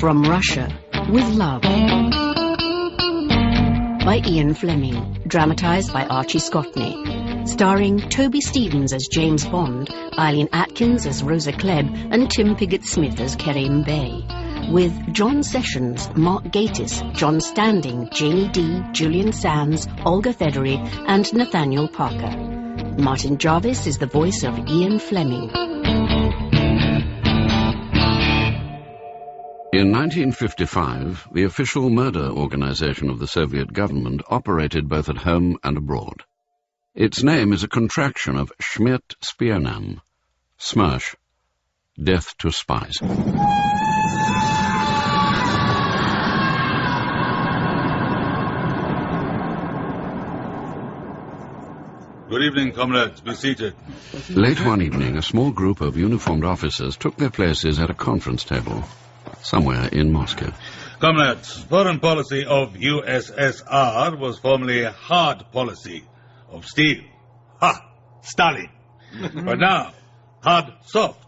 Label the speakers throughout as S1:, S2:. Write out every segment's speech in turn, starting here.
S1: From Russia, with Love. By Ian Fleming, dramatised by Archie Scotney. Starring Toby Stevens as James Bond, Eileen Atkins as Rosa Klebb, and Tim Pigott-Smith as Kerim Bey. With John Sessions, Mark Gatiss, John Standing, Jamie Dee, Julian Sands, Olga Thedery, and Nathaniel Parker. Martin Jarvis is the voice of Ian Fleming.
S2: In 1955, the official murder organization of the Soviet government operated both at home and abroad. Its name is a contraction of Schmiert Spionam, SMERSH, Death to Spies.
S3: Good evening, comrades. Be seated.
S2: Late one evening, a small group of uniformed officers took their places at a conference table somewhere in Moscow.
S3: Comrades, foreign policy of USSR was formerly a hard policy of steel. Ha! Stalin. But now, hard soft.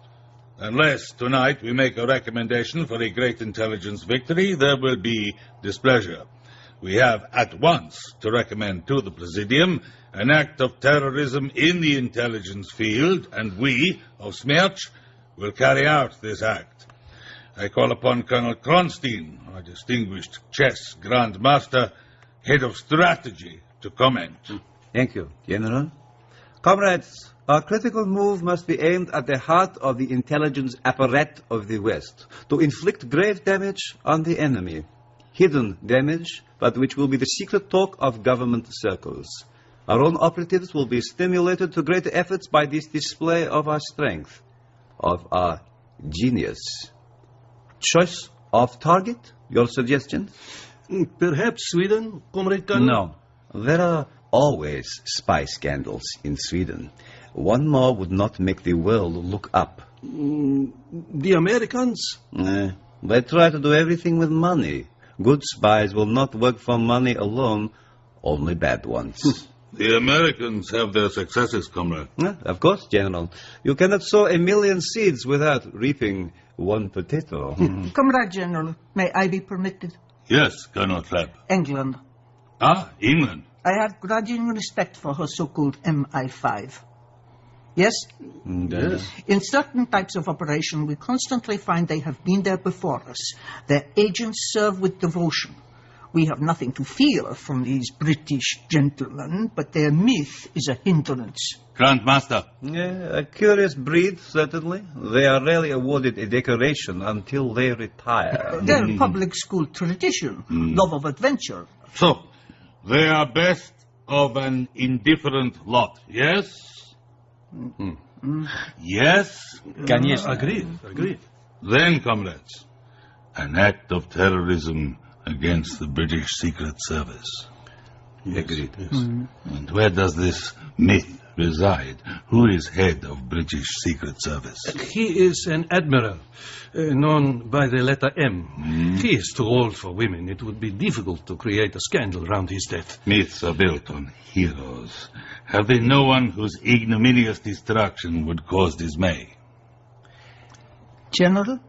S3: Unless tonight we make a recommendation for a great intelligence victory, there will be displeasure. We have at once to recommend to the Presidium an act of terrorism in the intelligence field, and we, of SMERSH, will carry out this act. I call upon Colonel Kronstein, our distinguished chess grandmaster, head of strategy, to comment.
S4: Thank you, General. Comrades, our critical move must be aimed at the heart of the intelligence apparatus of the West, to inflict grave damage on the enemy. Hidden damage, but which will be the secret talk of government circles. Our own operatives will be stimulated to greater efforts by this display of our strength, of our genius. Choice of target? Your suggestions?
S5: Perhaps Sweden, Comrade Colonel?
S4: No. There are always spy scandals in Sweden. One more would not make the world look up.
S5: The Americans?
S4: They try to do everything with money. Good spies will not work for money alone, only bad ones.
S3: The Americans have their successes, comrade.
S4: Of course, General. You cannot sow 1,000,000 seeds without reaping one potato.
S6: Comrade General, may I be permitted?
S3: Yes, Colonel Klebb.
S6: England.
S3: Ah, England.
S6: I have grudging respect for her so-called MI5. Yes?
S3: Yes.
S6: In certain types of operation, we constantly find they have been there before us. Their agents serve with devotion. We have nothing to fear from these British gentlemen, but their myth is a hindrance.
S3: Grandmaster.
S4: A curious breed, certainly. They are rarely awarded a decoration until they retire.
S6: Their public school tradition, love of adventure.
S3: So, they are best of an indifferent lot, yes? Yes?
S5: Agreed.
S3: Then, comrades, an act of terrorism against the British Secret Service.
S5: Yes.
S4: Agreed.
S5: Yes.
S3: And where does this myth reside? Who is head of British Secret Service?
S5: He is an admiral, known by the letter M. He is too old for women. It would be difficult to create a scandal around his death.
S3: Myths are built on heroes. Have they no one whose ignominious destruction would cause dismay?
S6: General,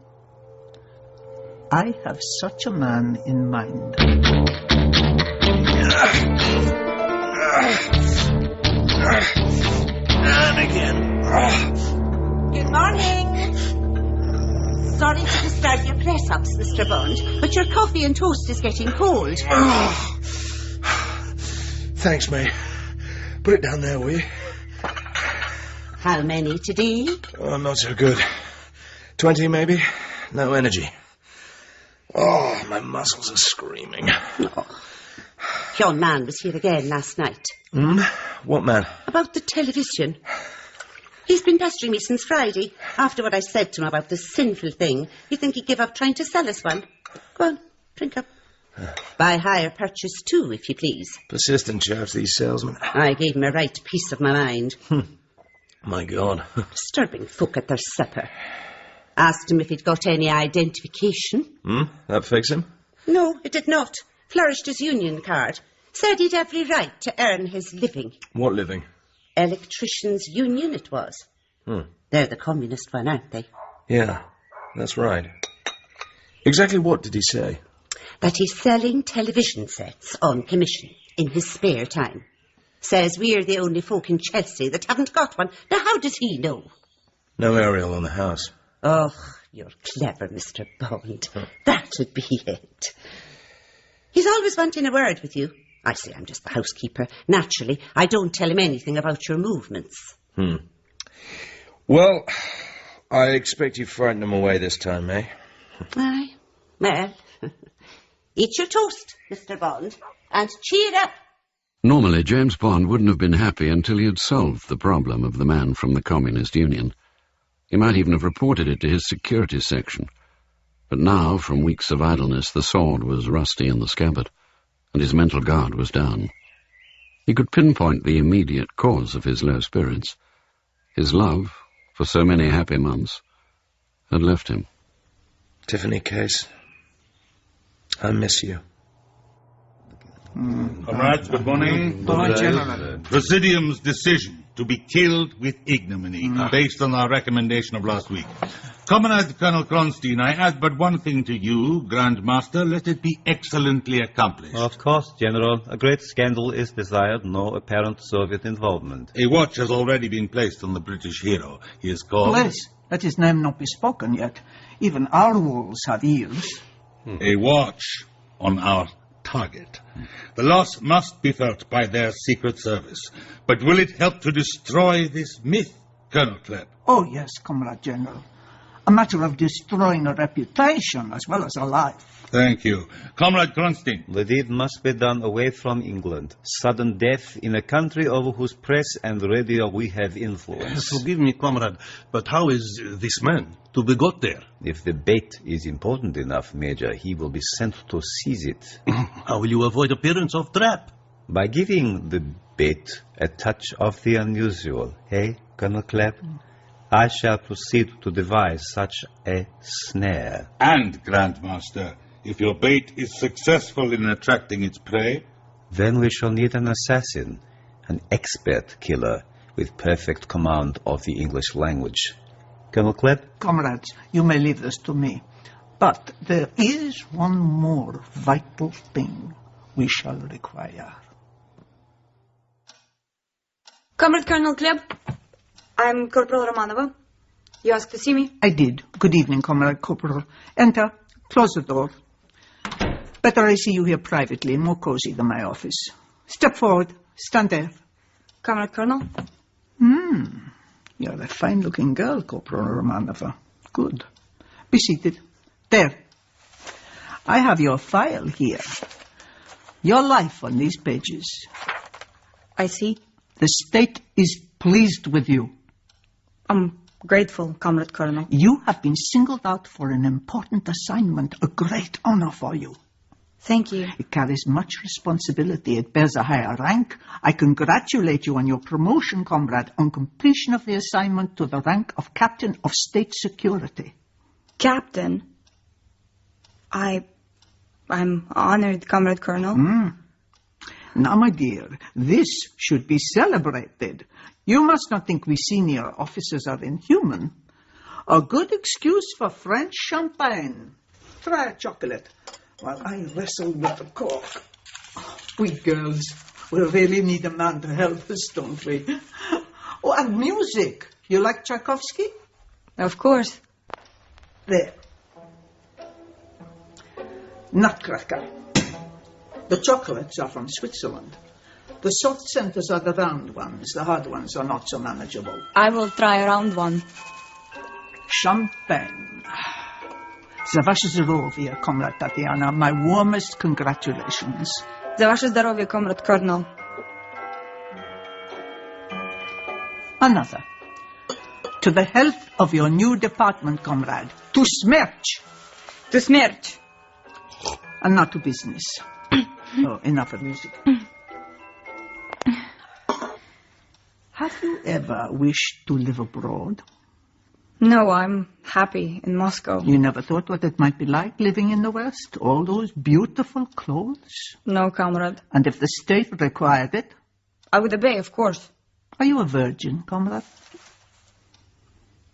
S6: I have such a man in mind.
S5: And again.
S7: Good morning. Sorry to disturb your press-ups, Mr. Bond, but your coffee and toast is getting cold.
S8: Thanks, May. Put it down there, will you?
S7: How many today?
S8: Oh, not so good. 20, maybe? No energy. Oh, my muscles are screaming.
S7: Oh. Your man was here again last night.
S8: What man?
S7: About the television. He's been pestering me since Friday. After what I said to him about the sinful thing, you'd think he'd give up trying to sell us one. Go on, drink up. By hire purchase too, if you please.
S8: Persistent chaps, these salesmen.
S7: I gave him a right piece of my mind.
S8: My God.
S7: Disturbing folk at their supper. Asked him if he'd got any identification.
S8: That fix him?
S7: No, it did not. Flourished his union card. Said he'd every right to earn his living.
S8: What living?
S7: Electricians' union it was. They're the communist one, aren't they?
S8: Yeah, that's right. Exactly what did he say?
S7: That he's selling television sets on commission in his spare time. Says we're the only folk in Chelsea that haven't got one. Now, how does he know?
S8: No aerial on the house.
S7: Oh, you're clever, Mr. Bond. That'll be it. He's always wanting a word with you. I say I'm just the housekeeper. Naturally, I don't tell him anything about your movements.
S8: Well, I expect you frightened him away this time, eh?
S7: Aye. Well, eat your toast, Mr. Bond, and cheer up.
S2: Normally, James Bond wouldn't have been happy until he had solved the problem of the man from the Communist Union. He might even have reported it to his security section. But now, from weeks of idleness, the sword was rusty in the scabbard, and his mental guard was down. He could pinpoint the immediate cause of his low spirits. His love, for so many happy months, had left him.
S8: Tiffany Case, I miss you.
S3: Comrades, good morning.
S6: General.
S3: Presidium's decision to be killed with ignominy, based on our recommendation of last week. Comrade Colonel Kronstein, I add but one thing to you, Grand Master. Let it be excellently accomplished.
S4: Of course, General. A great scandal is desired, no apparent Soviet involvement.
S3: A watch has already been placed on the British hero. He is called...
S6: Please, let his name not be spoken yet. Even our walls have ears.
S3: A watch on our target. The loss must be felt by their secret service. But will it help to destroy this myth, Colonel Klebb?
S6: Oh, yes, Comrade General. A matter of destroying a reputation as well as a life.
S3: Thank you. Comrade Kronstein.
S4: The deed must be done away from England. Sudden death in a country over whose press and radio we have influence.
S5: Forgive me, comrade, but how is this man to be got there?
S4: If the bait is important enough, Major, he will be sent to seize it.
S5: How will you avoid appearance of trap?
S4: By giving the bait a touch of the unusual, eh, Colonel Klebb? I shall proceed to devise such a snare.
S3: And, Grandmaster, if your bait is successful in attracting its prey...
S4: Then we shall need an assassin, an expert killer with perfect command of the English language. Colonel Klebb?
S6: Comrades, you may leave this to me. But there is one more vital thing we shall require.
S9: Comrade Colonel Klebb, I'm Corporal Romanova. You asked to see me?
S6: I did. Good evening, Comrade Corporal. Enter. Close the door. Better I see you here privately, more cozy than my office. Step forward. Stand there.
S9: Comrade Colonel?
S6: You're a fine-looking girl, Corporal Romanova. Good. Be seated. There. I have your file here. Your life on these pages.
S9: I see.
S6: The state is pleased with you.
S9: I'm grateful, Comrade Colonel.
S6: You have been singled out for an important assignment, a great honor for you.
S9: Thank you.
S6: It carries much responsibility. It bears a higher rank. I congratulate you on your promotion, comrade, on completion of the assignment to the rank of Captain of State Security.
S9: Captain? I'm honored, Comrade Colonel.
S6: Now, my dear, this should be celebrated. You must not think we senior officers are inhuman. A good excuse for French champagne. Try a chocolate while I wrestle with the cork. We girls, we really need a man to help us, don't we? Oh, and music. You like Tchaikovsky?
S9: Of course.
S6: There. Nutcracker. The chocolates are from Switzerland. The soft centers are the round ones. The hard ones are not so manageable.
S9: I will try a round one.
S6: Champagne. Za wasze zdrowie, Comrade Tatiana. My warmest congratulations.
S9: Za wasze zdrowie, Comrade Colonel.
S6: Another. To the health of your new department, comrade. To SMERSH.
S9: To SMERSH.
S6: And now to business. Oh, enough of music. Have you ever wished to live abroad?
S9: No, I'm happy in Moscow.
S6: You never thought what it might be like living in the West? All those beautiful clothes?
S9: No, comrade.
S6: And if the state required it?
S9: I would obey, of course.
S6: Are you a virgin, comrade?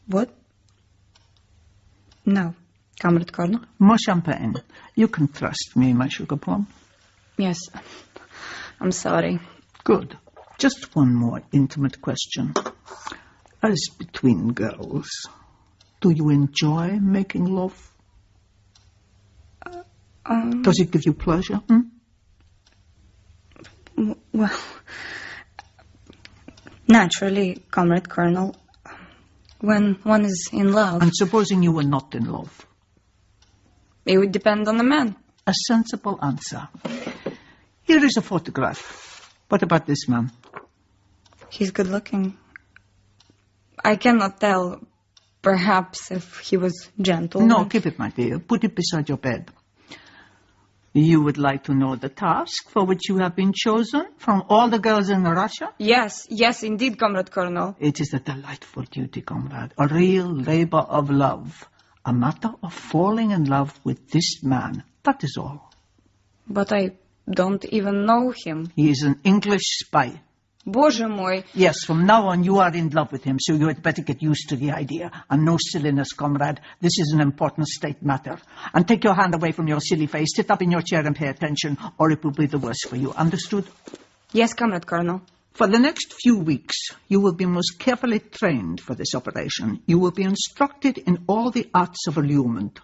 S9: What? No. Comrade Colonel?
S6: More champagne. You can trust me, my sugar plum.
S9: Yes. I'm sorry.
S6: Good. Just one more intimate question. As between girls, do you enjoy making love? Does it give you pleasure?
S9: Well, naturally, Comrade Colonel, when one is in love...
S6: And supposing you were not in love?
S9: It would depend on the man.
S6: A sensible answer. Here is a photograph. What about this man?
S9: He's good looking. I cannot tell, perhaps, if he was gentle.
S6: No, keep it, my dear. Put it beside your bed. You would like to know the task for which you have been chosen from all the girls in Russia?
S9: Yes, indeed, Comrade Colonel.
S6: It is a delightful duty, comrade. A real labor of love. A matter of falling in love with this man. That is all.
S9: But I don't even know him.
S6: He is an English spy.
S9: Боже мой.
S6: Yes, from now on you are in love with him, so you had better get used to the idea. And no silliness, comrade. This is an important state matter. And take your hand away from your silly face, sit up in your chair and pay attention, or it will be the worse for you. Understood?
S9: Yes, Comrade Colonel.
S6: For the next few weeks, you will be most carefully trained for this operation. You will be instructed in all the arts of allurement.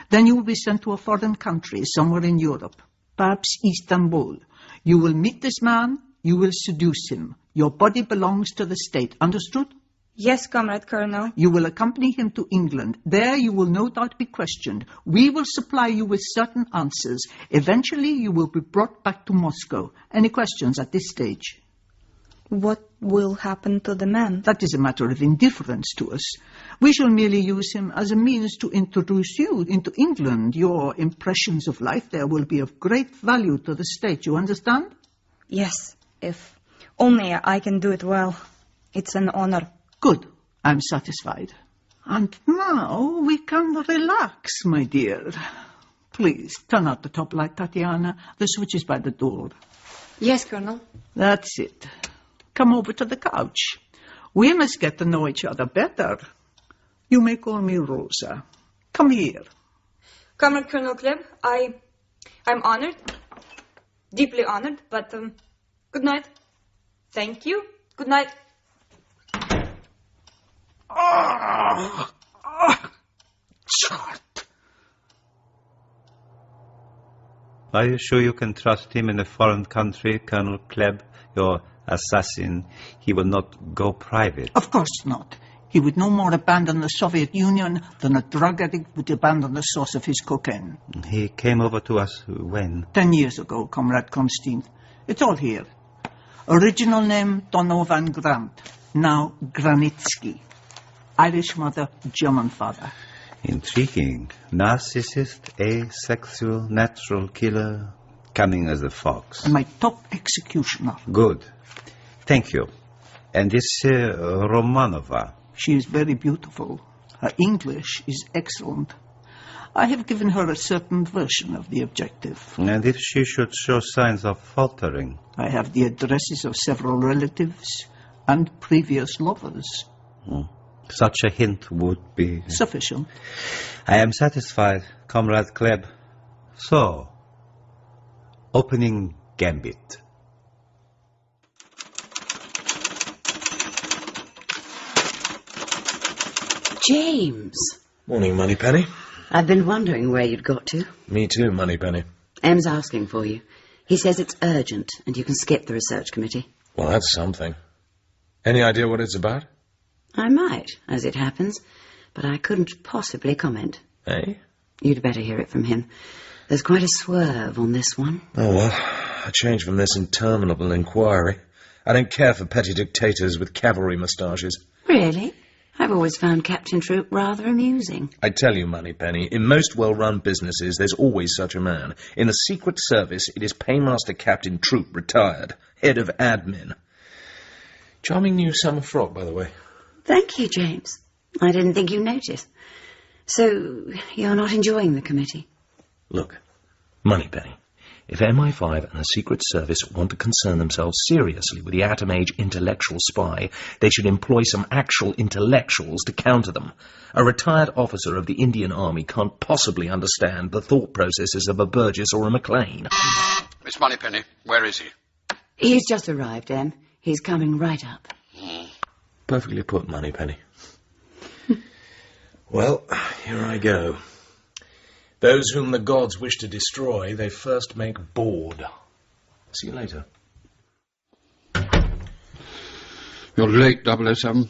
S6: Then you will be sent to a foreign country, somewhere in Europe, perhaps Istanbul. You will meet this man. You will seduce him. Your body belongs to the state. Understood?
S9: Yes, Comrade Colonel.
S6: You will accompany him to England. There you will no doubt be questioned. We will supply you with certain answers. Eventually you will be brought back to Moscow. Any questions at this stage?
S9: What will happen to the man?
S6: That is a matter of indifference to us. We shall merely use him as a means to introduce you into England. Your impressions of life there will be of great value to the state. You understand?
S9: Yes. If only I can do it well. It's an honor.
S6: Good. I'm satisfied. And now we can relax, my dear. Please, turn out the top light, Tatiana. The switch is by the door.
S9: Yes, Colonel.
S6: That's it. Come over to the couch. We must get to know each other better. You may call me Rosa. Come here.
S9: Comrade Colonel Kleb, I'm honored. Deeply honored, but... Good night. Thank you. Good night.
S4: Chart. Are you sure you can trust him in a foreign country, Colonel Kleb? Your assassin. He will not go private.
S6: Of course not. He would no more abandon the Soviet Union than a drug addict would abandon the source of his cocaine.
S4: He came over to us when?
S6: 10 years ago, Comrade Konstantin. It's all here. Original name, Donovan Grant. Now, Granitsky. Irish mother, German father.
S4: Intriguing. Narcissist, asexual, natural killer, cunning as a fox.
S6: And my top executioner.
S4: Good. Thank you. And this Romanova?
S6: She is very beautiful. Her English is excellent. I have given her a certain version of the objective.
S4: And if she should show signs of faltering?
S6: I have the addresses of several relatives and previous lovers.
S4: Such a hint would be...
S6: sufficient.
S4: I am satisfied, Comrade Kleb. So, opening gambit.
S7: James.
S8: Morning, Moneypenny.
S7: I've been wondering where you'd got to.
S8: Me too, Moneypenny.
S7: M's asking for you. He says it's urgent and you can skip the research committee.
S8: Well, that's something. Any idea what it's about?
S7: I might, as it happens, but I couldn't possibly comment.
S8: Eh?
S7: You'd better hear it from him. There's quite a swerve on this one.
S8: Oh, well, a change from this interminable inquiry. I don't care for petty dictators with cavalry moustaches.
S7: Really? I've always found Captain Troop rather amusing.
S8: I tell you, Moneypenny, in most well-run businesses, there's always such a man. In the Secret Service, it is Paymaster Captain Troop, retired, head of admin. Charming new summer frock, by the way.
S7: Thank you, James. I didn't think you'd notice. So, you're not enjoying the committee?
S8: Look, Moneypenny, If MI5 and the Secret Service want to concern themselves seriously with the atom age intellectual spy, they should employ some actual intellectuals to counter them. A retired officer of the Indian Army can't possibly understand the thought processes of a Burgess or a Maclean.
S2: Miss Moneypenny, where is he?
S10: He's just arrived, Em. He's coming right up.
S8: Perfectly put, Moneypenny. Well, here I go. Those whom the gods wish to destroy, they first make bored. See you later.
S2: You're late, 007.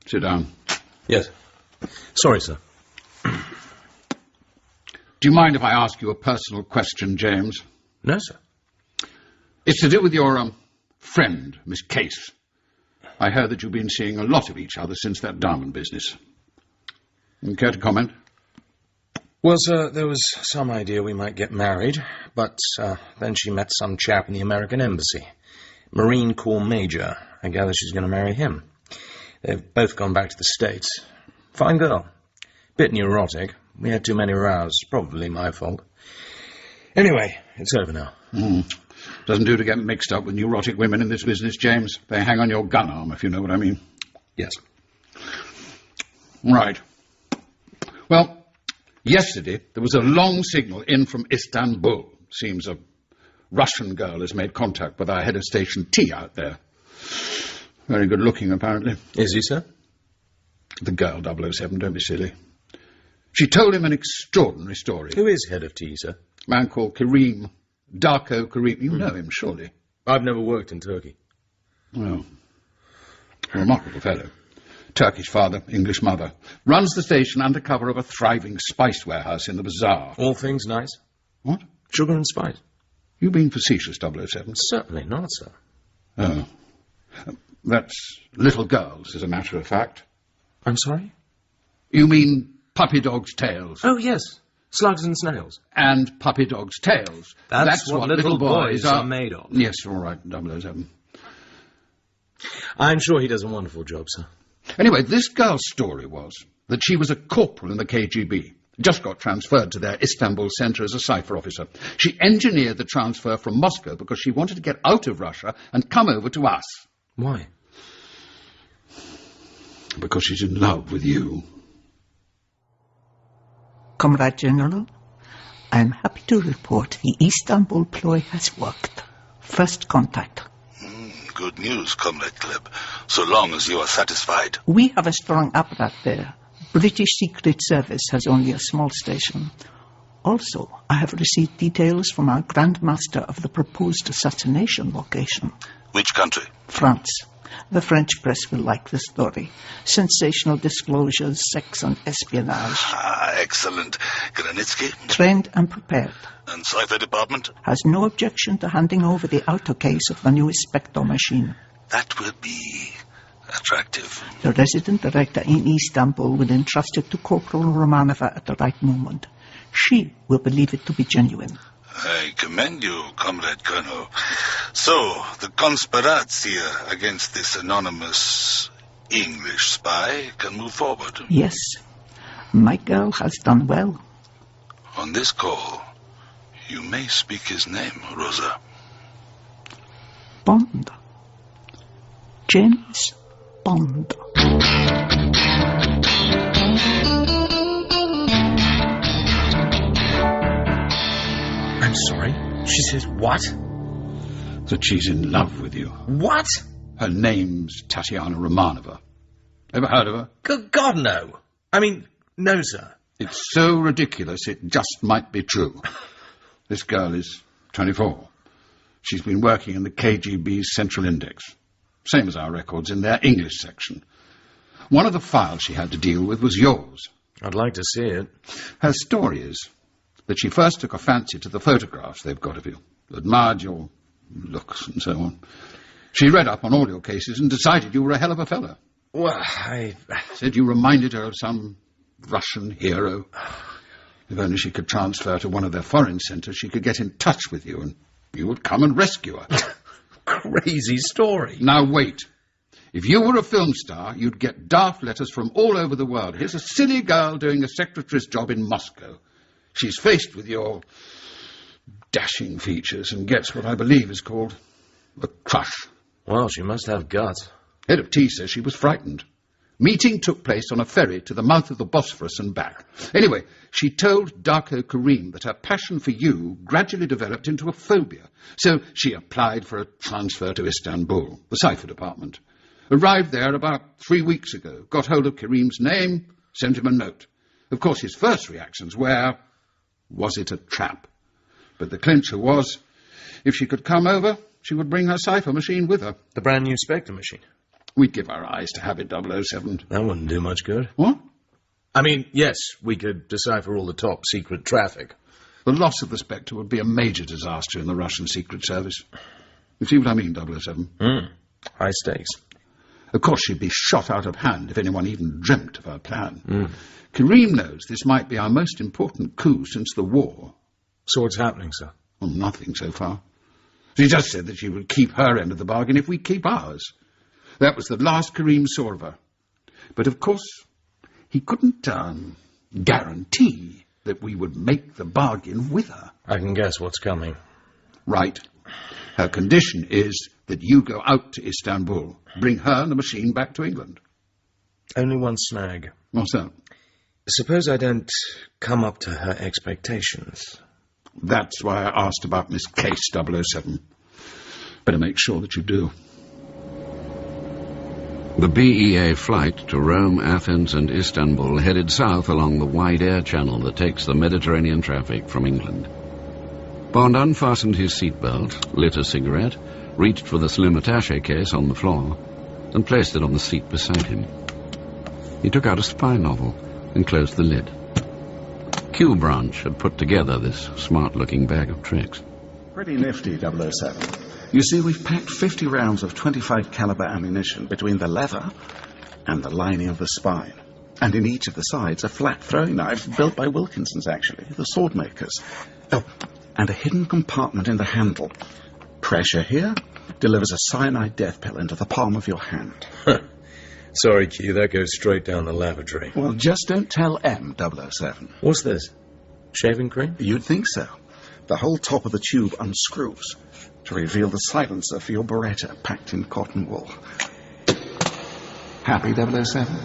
S2: Sit down.
S8: Yes. Sorry, sir.
S2: Do you mind if I ask you a personal question, James?
S8: No, sir.
S2: It's to do with your, friend, Miss Case. I heard that you've been seeing a lot of each other since that diamond business. You care to comment?
S8: Well, sir, there was some idea we might get married, but then she met some chap in the American Embassy. Marine Corps Major. I gather she's going to marry him. They've both gone back to the States. Fine girl. Bit neurotic. We had too many rows. Probably my fault. Anyway, it's over now.
S2: Doesn't do to get mixed up with neurotic women in this business, James. They hang on your gun arm, if you know what I mean.
S8: Yes.
S2: Right. Well, yesterday there was a long signal in from Istanbul. Seems a Russian girl has made contact with our head of Station T out there. Very good looking, apparently.
S8: Is he, sir?
S2: The girl, 007, don't be silly. She told him an extraordinary story.
S8: Who is head of T, sir?
S2: A man called Kerim. Darko Kerim. You know him, surely.
S8: I've never worked in Turkey.
S2: Well, a remarkable fellow. Turkish father, English mother. Runs the station under cover of a thriving spice warehouse in the bazaar.
S8: All things nice?
S2: What?
S8: Sugar and spice?
S2: You being facetious, 007?
S8: Certainly not, sir.
S2: Oh. That's little girls, as a matter of fact.
S8: I'm sorry?
S2: You mean puppy dogs' tails?
S8: Oh, yes. Slugs and snails.
S2: And puppy dogs' tails.
S8: That's what little boys are made of.
S2: Yes, all right, 007.
S8: I'm sure he does a wonderful job, sir.
S2: Anyway, this girl's story was that she was a corporal in the KGB. Just got transferred to their Istanbul centre as a cipher officer. She engineered the transfer from Moscow because she wanted to get out of Russia and come over to us.
S8: Why?
S2: Because she's in love with you.
S6: Comrade General, I am happy to report the Istanbul ploy has worked. First contact.
S3: Good news, Comrade Kleb, so long as you are satisfied.
S6: We have a strong apparatus there. British Secret Service has only a small station. Also, I have received details from our Grand Master of the proposed assassination location.
S3: Which country?
S6: France. The French press will like the story. Sensational disclosures, sex and espionage.
S3: Excellent. Granitsky?
S6: Trained and prepared.
S3: And Cipher Department?
S6: Has no objection to handing over the outer case of the new SPECTRE machine.
S3: That will be attractive.
S6: The resident director in Istanbul will entrust it to Corporal Romanova at the right moment. She will believe it to be genuine.
S3: I commend you, Comrade Colonel. So, the conspiratia against this anonymous English spy can move forward.
S6: Yes. My girl has done well.
S3: On this call, you may speak his name, Rosa.
S6: Bond. James Bond.
S8: I'm sorry? She says what?
S2: That she's in love with you.
S8: What?
S2: Her name's Tatiana Romanova. Ever heard of her?
S8: Good God, no. I mean, no, sir.
S2: It's so ridiculous it just might be true. This girl is 24. She's been working in the KGB's Central Index. Same as our records in their English section. One of the files she had to deal with was yours.
S8: I'd like to see it.
S2: Her story is that she first took a fancy to the photographs they've got of you, admired your looks and so on. She read up on all your cases and decided you were a hell of a fellow.
S8: Well, I
S2: said you reminded her of some Russian hero. If only she could transfer to one of their foreign centres, she could get in touch with you and you would come and rescue her.
S8: Crazy story.
S2: Now wait. If you were a film star, you'd get daft letters from all over the world. Here's a silly girl doing a secretary's job in Moscow. She's faced with your
S11: dashing features and gets what I believe is called a crush.
S8: Well, she must have guts.
S11: Head of T says she was frightened. Meeting took place on a ferry to the mouth of the Bosphorus and back. Anyway, she told Darko Kerim that her passion for you gradually developed into a phobia. So she applied for a transfer to Istanbul, the cipher department. Arrived there about 3 weeks ago, got hold of Kerim's name, sent him a note. Of course, his first reactions were, was it a trap? But the clincher was, if she could come over, she would bring her cipher machine with her.
S8: The brand new SPECTRE machine?
S11: We'd give our eyes to habit 007.
S8: That wouldn't do much good.
S11: What?
S8: I mean, yes, we could decipher all the top secret traffic.
S11: The loss of the SPECTRE would be a major disaster in the Russian Secret Service. You see what I mean, 007?
S8: High stakes.
S11: Of course, she'd be shot out of hand if anyone even dreamt of her plan. Kerim knows this might be our most important coup since the war.
S8: So what's happening, sir?
S11: Well, nothing so far. She just said that she would keep her end of the bargain if we keep ours. That was the last Kerim saw of her. But, of course, he couldn't guarantee that we would make the bargain with her.
S8: I can guess what's coming.
S11: Right. Her condition is that you go out to Istanbul, bring her and the machine back to England.
S8: Only one snag.
S11: What's that?
S8: Suppose I don't come up to her expectations.
S11: That's why I asked about Miss Case 007. Better make sure that you do.
S2: The BEA flight to Rome, Athens and Istanbul headed south along the wide air channel that takes the Mediterranean traffic from England. Bond unfastened his seatbelt, lit a cigarette, reached for the slim attaché case on the floor, and placed it on the seat beside him. He took out a spy novel and closed the lid. Q Branch had put together this smart-looking bag of tricks.
S12: Pretty nifty, 007. You see, we've packed 50 rounds of 25 caliber ammunition between the leather and the lining of the spine. And in each of the sides, a flat throwing knife built by Wilkinson's, actually, the sword makers. Oh, and a hidden compartment in the handle. Pressure here delivers a cyanide death pill into the palm of your hand.
S8: Sorry, Q, that goes straight down the lavatory.
S12: Well, just don't tell M, 007.
S8: What's this? Shaving cream?
S12: You'd think so. The whole top of the tube unscrews to reveal the silencer for your Beretta packed in cotton wool. Happy, 007?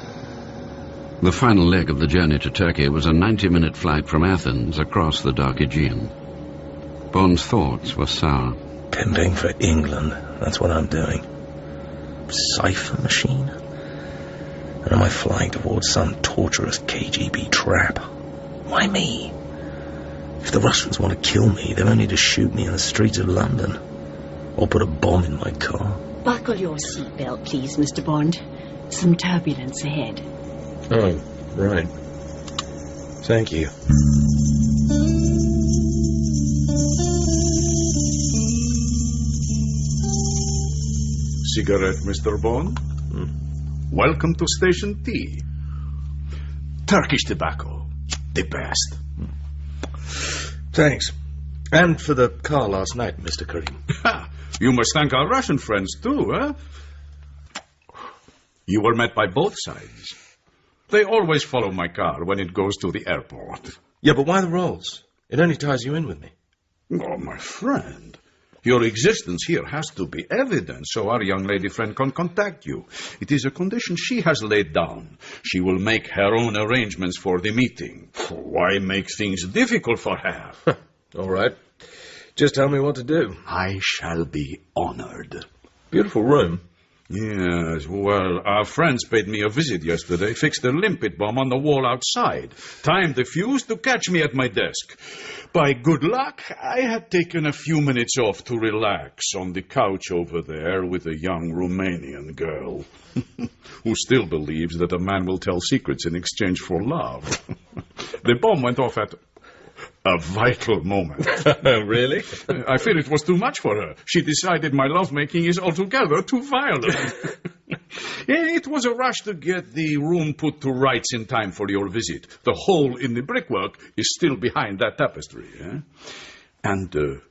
S2: The final leg of the journey to Turkey was a 90-minute flight from Athens across the dark Aegean. Bond's thoughts were sour.
S8: Pimping for England. That's what I'm doing. Cipher machine? And am I flying towards some torturous KGB trap? Why me? If the Russians want to kill me, they'll only just shoot me in the streets of London. Or put a bomb in my car.
S10: Buckle your seatbelt, please, Mr. Bond. Some turbulence ahead.
S8: Oh, right. Thank you.
S13: Cigarette, Mr. Bond? Welcome to Station T. Turkish tobacco. The best.
S8: Thanks. And for the car last night, Mr. Kerim.
S13: You must thank our Russian friends, too, eh? You were met by both sides. They always follow my car when it goes to the airport.
S8: Yeah, but why the rolls? It only ties you in with me.
S13: Oh, my friend. Your existence here has to be evident so our young lady friend can contact you. It is a condition she has laid down. She will make her own arrangements for the meeting. Why make things difficult for her?
S8: All right. Just tell me what to do.
S13: I shall be honored.
S8: Beautiful room.
S13: Yes, well, our friends paid me a visit yesterday, fixed a limpet bomb on the wall outside, timed the fuse to catch me at my desk. By good luck, I had taken a few minutes off to relax on the couch over there with a young Romanian girl who still believes that a man will tell secrets in exchange for love. The bomb went off at a vital moment.
S8: Really?
S13: I fear it was too much for her. She decided my lovemaking is altogether too violent. It was a rush to get the room put to rights in time for your visit. The hole in the brickwork is still behind that tapestry. Eh? And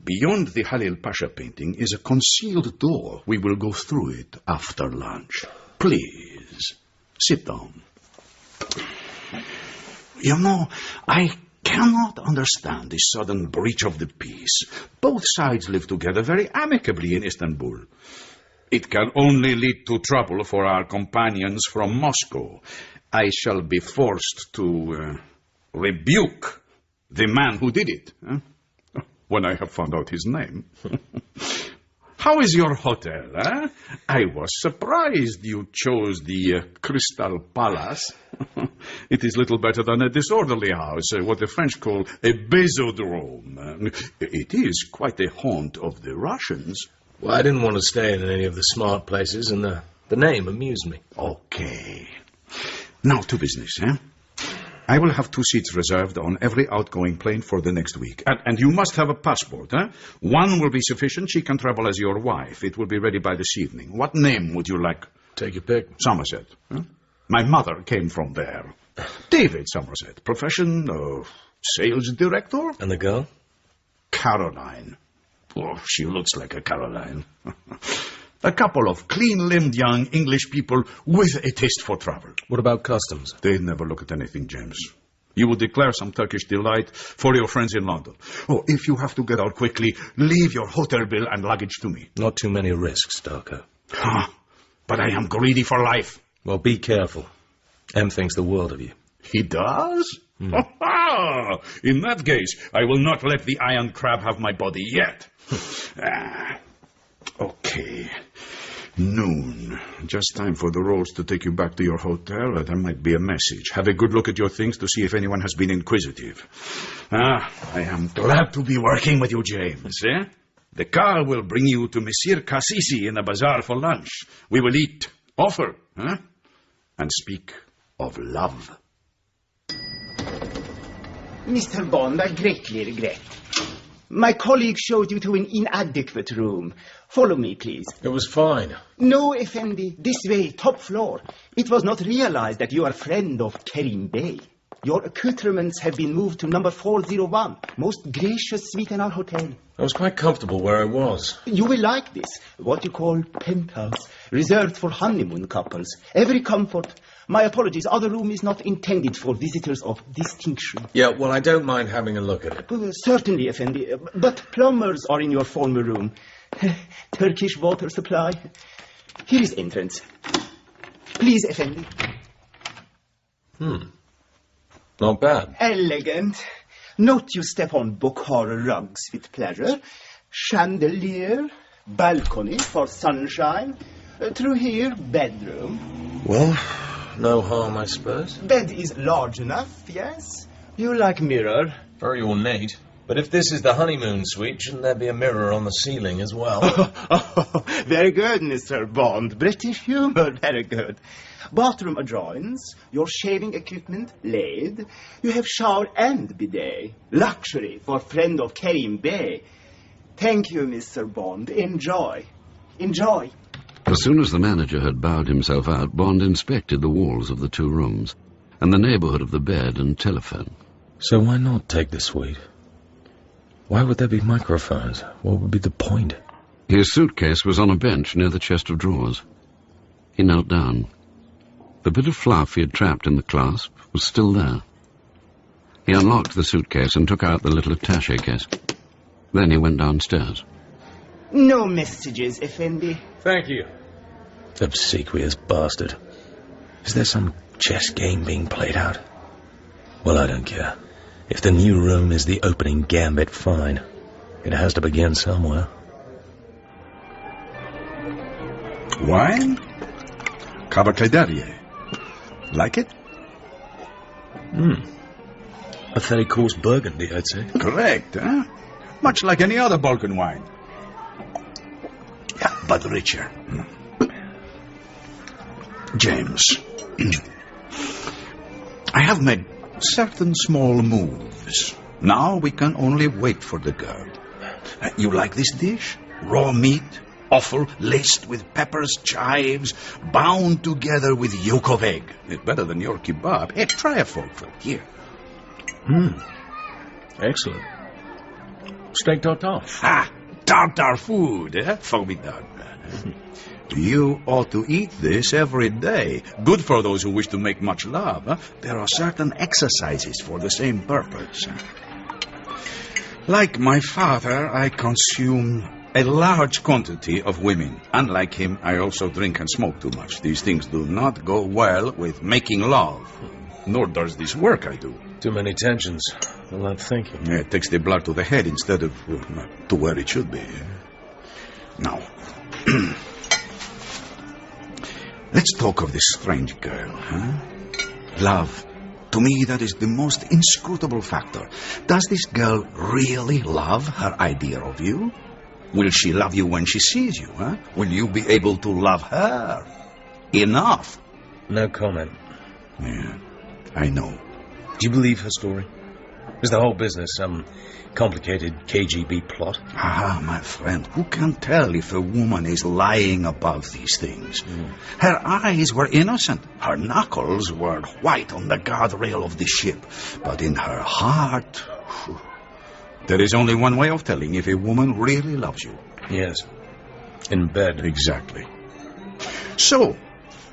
S13: beyond the Halil Pasha painting is a concealed door. We will go through it after lunch. Please, sit down. You know, I cannot understand this sudden breach of the peace. Both sides live together very amicably in Istanbul. It can only lead to trouble for our companions from Moscow. I shall be forced to rebuke the man who did it, when I have found out his name. How is your hotel, eh? I was surprised you chose the Crystal Palace. It is little better than a disorderly house, what the French call a besodrome. It is quite a haunt of the Russians.
S8: Well, I didn't want to stay in any of the smart places, and the name amused me.
S13: Okay. Now to business, eh? I will have 2 seats reserved on every outgoing plane for the next week. And you must have a passport, eh? 1 will be sufficient. She can travel as your wife. It will be ready by this evening. What name would you like?
S8: Take your pick.
S13: Somerset. Eh? My mother came from there. David Somerset. Profession, sales director.
S8: And the girl?
S13: Caroline. Oh, she looks like a Caroline. A couple of clean-limbed young English people with a taste for travel.
S8: What about customs?
S13: They never look at anything, James. You would declare some Turkish delight for your friends in London. Oh, if you have to get out quickly, leave your hotel bill and luggage to me.
S8: Not too many risks, Darko.
S13: But I am greedy for life.
S8: Well, be careful. M thinks the world of you.
S13: He does? In that case, I will not let the iron crab have my body yet. Okay. Noon. Just time for the rolls to take you back to your hotel. There might be a message. Have a good look at your things to see if anyone has been inquisitive. I am glad to be working with you, James. Eh? The car will bring you to Monsieur Cassisi in the bazaar for lunch. We will eat, offer, and speak of love.
S14: Mr. Bond, I greatly regret. My colleague showed you to an inadequate room. Follow me, please.
S8: It was fine.
S14: No, Effendi. This way, top floor. It was not realized that you are a friend of Kerim Bey. Your accoutrements have been moved to number 401. Most gracious suite in our hotel.
S8: I was quite comfortable where I was.
S14: You will like this. What you call penthouse. Reserved for honeymoon couples. Every comfort. My apologies. Other room is not intended for visitors of distinction.
S8: Yeah, well, I don't mind having a look at it.
S14: Certainly, Effendi. But plumbers are in your former room. Turkish water supply. Here is entrance. Please, Effendi.
S8: Not bad.
S14: Elegant. Note you step on Bukhara rugs with pleasure. Chandelier. Balcony for sunshine. Through here, bedroom.
S8: Well, no harm, I suppose.
S14: Bed is large enough, yes. You like mirror.
S8: Very ornate. But if this is the honeymoon suite, shouldn't there be a mirror on the ceiling as well?
S14: Very good, Mr. Bond. British humor, very good. Bathroom adjoins, your shaving equipment laid. You have shower and bidet. Luxury for friend of Kerim Bey. Thank you, Mr. Bond. Enjoy. Enjoy.
S2: As soon as the manager had bowed himself out, Bond inspected the walls of the 2 rooms and the neighborhood of the bed and telephone.
S8: So why not take the suite? Why would there be microphones? What would be the point?
S2: His suitcase was on a bench near the chest of drawers. He knelt down. The bit of fluff he had trapped in the clasp was still there. He unlocked the suitcase and took out the little attaché case. Then he went downstairs.
S14: No messages, Effendi.
S8: Thank you. Obsequious bastard. Is there some chess game being played out? Well, I don't care. If the new room is the opening gambit, fine. It has to begin somewhere.
S13: Wine? Cavacladarie. Like it?
S8: A 30-course burgundy, I'd say.
S13: Correct, huh? Much like any other Balkan wine. Yeah, but richer. James, I have made certain small moves. Now we can only wait for the girl. You like this dish? Raw meat, offal laced with peppers, chives, bound together with yolk of egg. It's better than your kebab. Hey, try a forkful. Here.
S8: Excellent. Steak tartare.
S13: Tartar food, eh? Formidable. You ought to eat this every day. Good for those who wish to make much love. Huh? There are certain exercises for the same purpose. Like my father, I consume a large quantity of women. Unlike him, I also drink and smoke too much. These things do not go well with making love. Nor does this work I do.
S8: Too many tensions. A lot of thinking.
S13: Yeah, it takes the blood to the head instead of to where it should be. Now, let's talk of this strange girl. Huh? Love. To me, that is the most inscrutable factor. Does this girl really love her idea of you? Will she love you when she sees you? Huh? Will you be able to love her enough?
S8: No comment.
S13: Yeah, I know.
S8: Do you believe her story? Is the whole business some complicated KGB plot?
S13: Ah, my friend, who can tell if a woman is lying about these things? Her eyes were innocent. Her knuckles were white on the guardrail of the ship. But in her heart... There is only one way of telling if a woman really loves you.
S8: Yes. In bed.
S13: Exactly. So,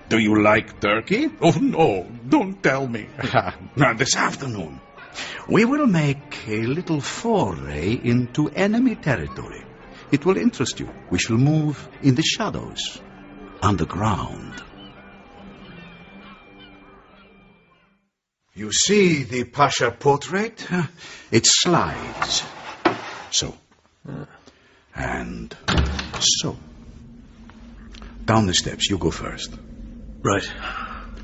S13: do you like turkey? Oh, no, don't tell me. Now, this afternoon, we will make a little foray into enemy territory. It will interest you. We shall move in the shadows, underground. You see the Pasha portrait? It slides. So. And so. Down the steps. You go first.
S8: Right.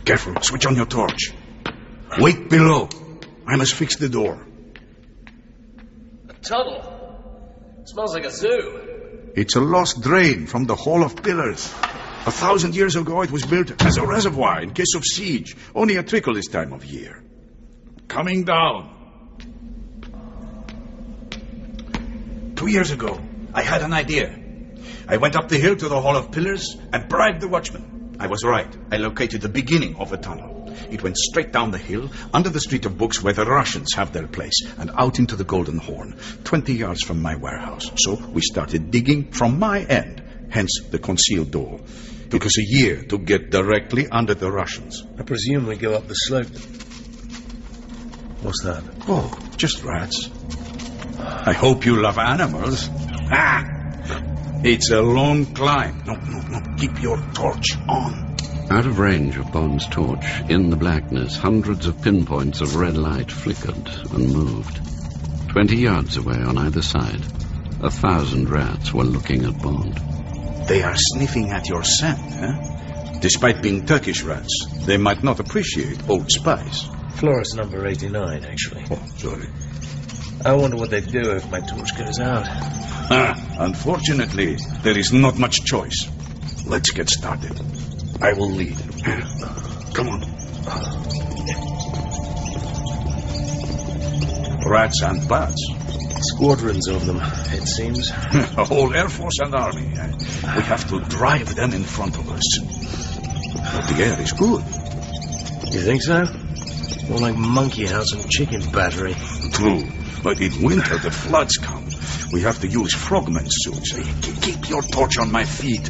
S13: Careful. Switch on your torch. Wait below. I must fix the door.
S8: A tunnel. It smells like a zoo.
S13: It's a lost drain from the Hall of Pillars. 1,000 years ago it was built as a reservoir in case of siege. Only a trickle this time of year. Coming down. 2 years ago, I had an idea. I went up the hill to the Hall of Pillars and bribed the watchman. I was right. I located the beginning of a tunnel. It went straight down the hill, under the Street of Books where the Russians have their place, and out into the Golden Horn, 20 yards from my warehouse. So we started digging from my end, hence the concealed door. Took us a year to get directly under the Russians.
S8: I presume we go up the slope. What's that?
S13: Oh, just rats. I hope you love animals. Ah! It's a long climb. No. Keep your torch on.
S2: Out of range of Bond's torch, in the blackness, hundreds of pinpoints of red light flickered and moved. 20 yards away on either side, 1,000 rats were looking at Bond.
S13: They are sniffing at your scent, huh? Despite being Turkish rats, they might not appreciate Old Spice.
S8: Florist number 89, actually.
S13: Oh, sorry.
S8: I wonder what they'd do if my torch goes out.
S13: Unfortunately, there is not much choice. Let's get started. I will lead. Come on. Rats and bats.
S8: Squadrons of them, it seems.
S13: A whole Air Force and Army. We have to drive them in front of us. But the air is good.
S8: You think so? More like monkey house and chicken battery.
S13: True. But in winter, the floods come. We have to use frogman suits. Keep your torch on my feet.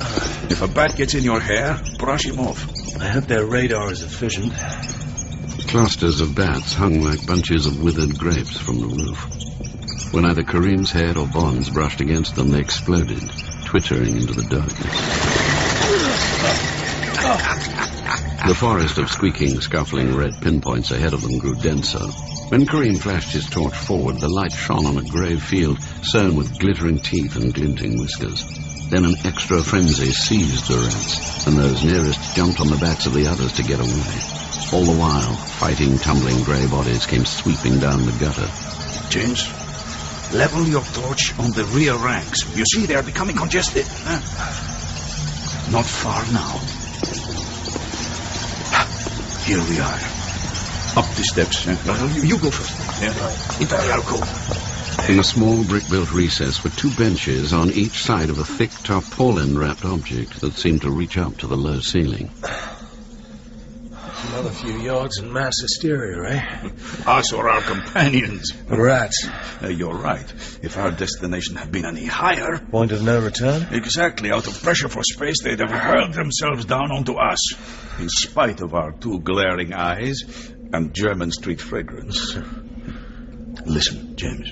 S13: If a bat gets in your hair, brush him off.
S8: I hope their radar is efficient.
S2: Clusters of bats hung like bunches of withered grapes from the roof. When either Kerim's head or Bond's brushed against them, they exploded, twittering into the darkness. The forest of squeaking, scuffling red pinpoints ahead of them grew denser. When Kerim flashed his torch forward, the light shone on a grey field sown with glittering teeth and glinting whiskers. Then an extra frenzy seized the rats, and those nearest jumped on the backs of the others to get away. All the while, fighting, tumbling grey bodies came sweeping down the gutter.
S13: James, level your torch on the rear ranks. You see, they are becoming congested. Not far now. Here we are. Up the steps. You go first. Into the alcove.
S2: In a small brick-built recess were two benches on each side of a thick tarpaulin-wrapped object that seemed to reach up to the low ceiling.
S8: Another few yards and mass hysteria, eh?
S13: Us or our companions.
S8: Rats.
S13: You're right. If our destination had been any higher...
S8: Point of no return?
S13: Exactly. Out of pressure for space, they'd have hurled themselves down onto us. In spite of our two glaring eyes and German street fragrance. Listen, James.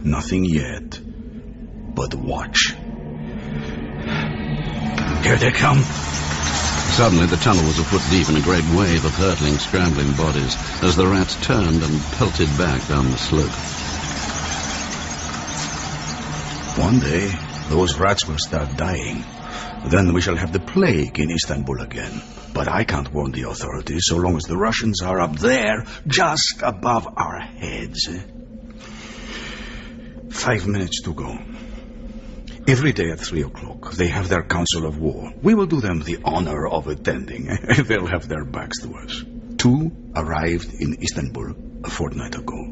S13: Nothing yet, but watch. Here they come.
S2: Suddenly the tunnel was a foot deep in a great wave of hurtling, scrambling bodies as the rats turned and pelted back down the slope.
S13: One day, those rats will start dying. Then we shall have the plague in Istanbul again. But I can't warn the authorities so long as the Russians are up there, just above our heads. 5 minutes to go. Every day at 3 o'clock, they have their council of war. We will do them the honor of attending. They'll have their backs to us. 2 arrived in Istanbul a fortnight ago.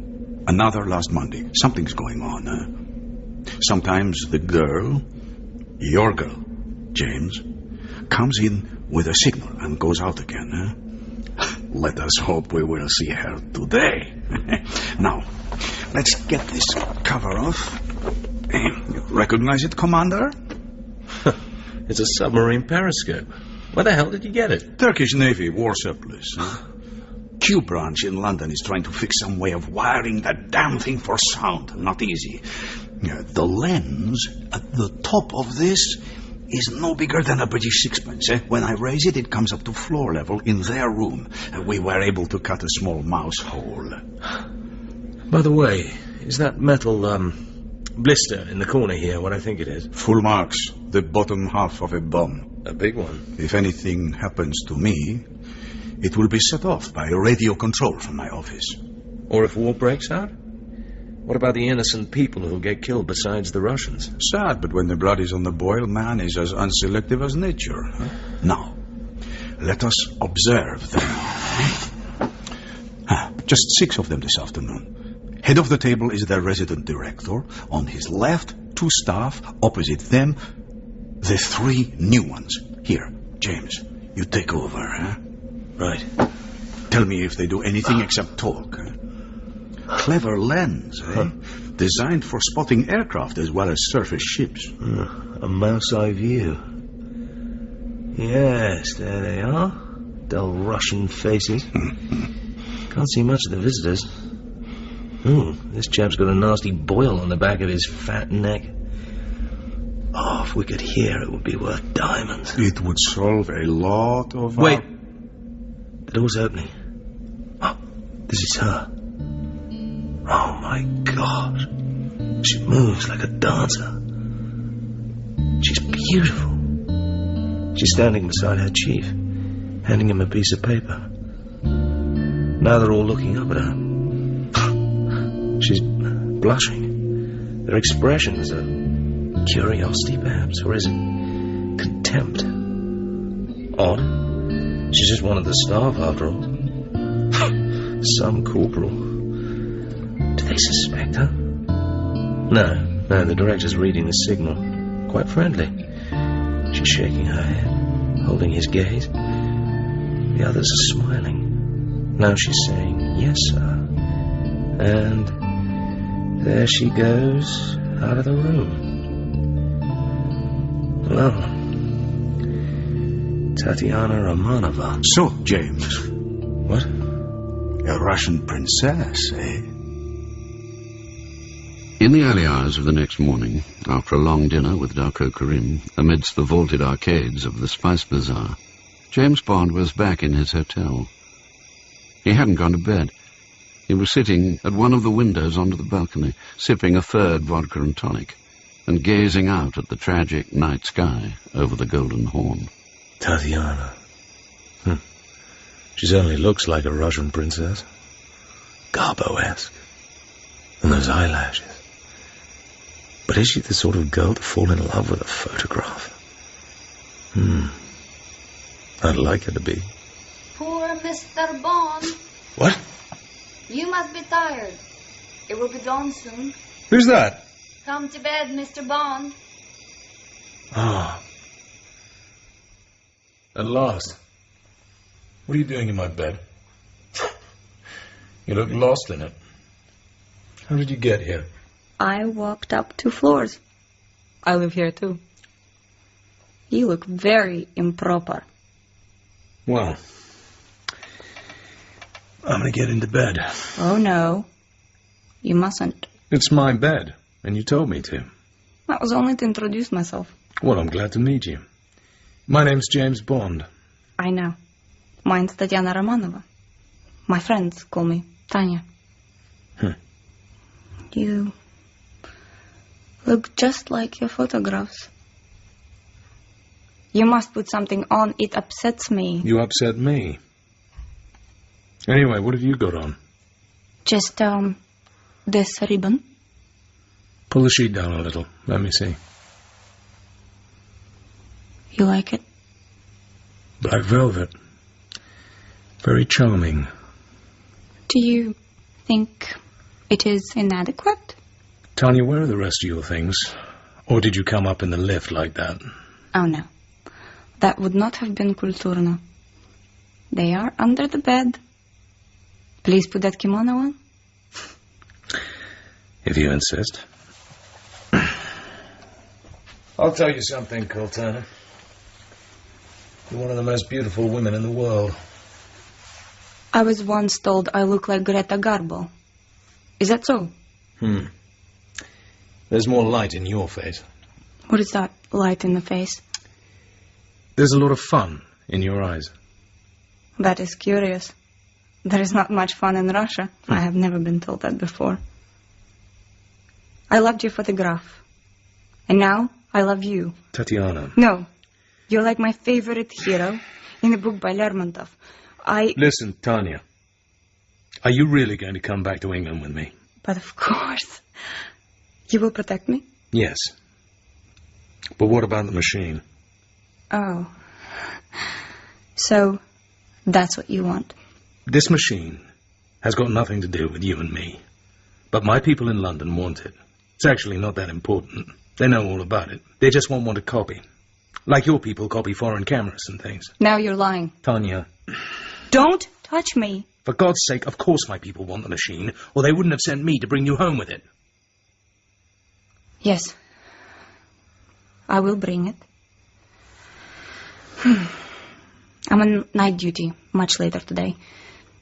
S13: Another last Monday. Something's going on. Sometimes the girl, your girl, James, comes in with a signal and goes out again. Let us hope we will see her today. Now, let's get this cover off. You recognize it, Commander?
S8: It's a submarine periscope. Where the hell did you get it?
S13: Turkish Navy, war surplus. Q branch in London is trying to fix some way of wiring that damn thing for sound. Not easy. The lens at the top of this is no bigger than a British sixpence. When I raise it, it comes up to floor level in their room. We were able to cut a small mouse hole.
S8: By the way, is that metal, blister in the corner here what I think it is?
S13: Full marks. The bottom half of a bomb.
S8: A big one.
S13: If anything happens to me, it will be set off by radio control from my office.
S8: Or if war breaks out? What about the innocent people who'll get killed besides the Russians?
S13: Sad, but when the blood is on the boil, man is as unselective as nature. Now, let us observe them. Just 6 of them this afternoon. Head of the table is the resident director. On his left, 2 staff. Opposite them, the 3 new ones. Here, James, you take over,
S8: Right.
S13: Tell me if they do anything except talk. Clever lens, Designed for spotting aircraft as well as surface ships.
S8: A mouse eye view. Yes, there they are. Dull Russian faces. Can't see much of the visitors. This chap's got a nasty boil on the back of his fat neck. Oh, if we could hear, it would be worth diamonds.
S13: It would solve a lot of...
S8: Wait! The door's opening. Oh, this is her. Oh, my God. She moves like a dancer. She's beautiful. She's standing beside her chief, handing him a piece of paper. Now they're all looking up at her. She's blushing. Their expressions are curiosity, perhaps, or is it contempt? Odd. She's just one of the staff, after all. Some corporal. Do they suspect her? No, the director's reading the signal. Quite friendly. She's shaking her head, holding his gaze. The others are smiling. Now she's saying, yes, sir. And there she goes out of the room. Well, Tatiana Romanova.
S13: So, James.
S8: What?
S13: A Russian princess, eh?
S2: In the early hours of the next morning, after a long dinner with Darko Kerim, amidst the vaulted arcades of the Spice Bazaar, James Bond was back in his hotel. He hadn't gone to bed. He was sitting at one of the windows onto the balcony, sipping a third vodka and tonic, and gazing out at the tragic night sky over the Golden Horn.
S8: Tatiana. She certainly looks like a Russian princess. Garbo-esque. And those eyelashes. But is she the sort of girl to fall in love with a photograph? I'd like her to be.
S15: Poor Mr. Bond.
S8: What?
S15: You must be tired. It will be dawn soon.
S8: Who's that?
S15: Come to bed, Mr. Bond.
S8: Ah. At last. What are you doing in my bed? You look lost in it. How did you get here?
S9: I walked up 2 floors. I live here too. You look very improper.
S8: Well, I'm going to get into bed.
S9: Oh, no. You mustn't.
S8: It's my bed, and you told me to.
S9: That was only to introduce myself.
S8: Well, I'm glad to meet you. My name's James Bond.
S9: I know. Mine's Tatiana Romanova. My friends call me Tanya. You look just like your photographs. You must put something on. It upsets me.
S8: You upset me. Anyway, what have you got on?
S9: Just, this ribbon.
S8: Pull the sheet down a little. Let me see.
S9: You like it?
S8: Black velvet. Very charming.
S9: Do you think it is inadequate?
S8: Tanya, where are the rest of your things? Or did you come up in the lift like that?
S9: Oh, no. That would not have been kulturno. They are under the bed. Please put that kimono on.
S8: If you insist. I'll tell you something, Coltana. You're one of the most beautiful women in the world.
S9: I was once told I look like Greta Garbo. Is that so?
S8: There's more light in your face.
S9: What is that, light in the face?
S8: There's a lot of fun in your eyes.
S9: That is curious. There is not much fun in Russia. I have never been told that before. I loved your photograph. And now I love you.
S8: Tatiana.
S9: No. You're like my favorite hero in the book by Lermontov.
S8: Listen, Tanya. Are you really going to come back to England with me?
S9: But of course. You will protect me?
S8: Yes. But what about the machine?
S9: Oh. So, that's what you want.
S8: This machine has got nothing to do with you and me. But my people in London want it. It's actually not that important. They know all about it. They just won't want to copy. Like your people copy foreign cameras and things.
S9: Now you're lying.
S8: Tanya.
S9: Don't touch me.
S8: For God's sake, of course my people want the machine, or they wouldn't have sent me to bring you home with it.
S9: Yes. I will bring it. I'm on night duty much later today.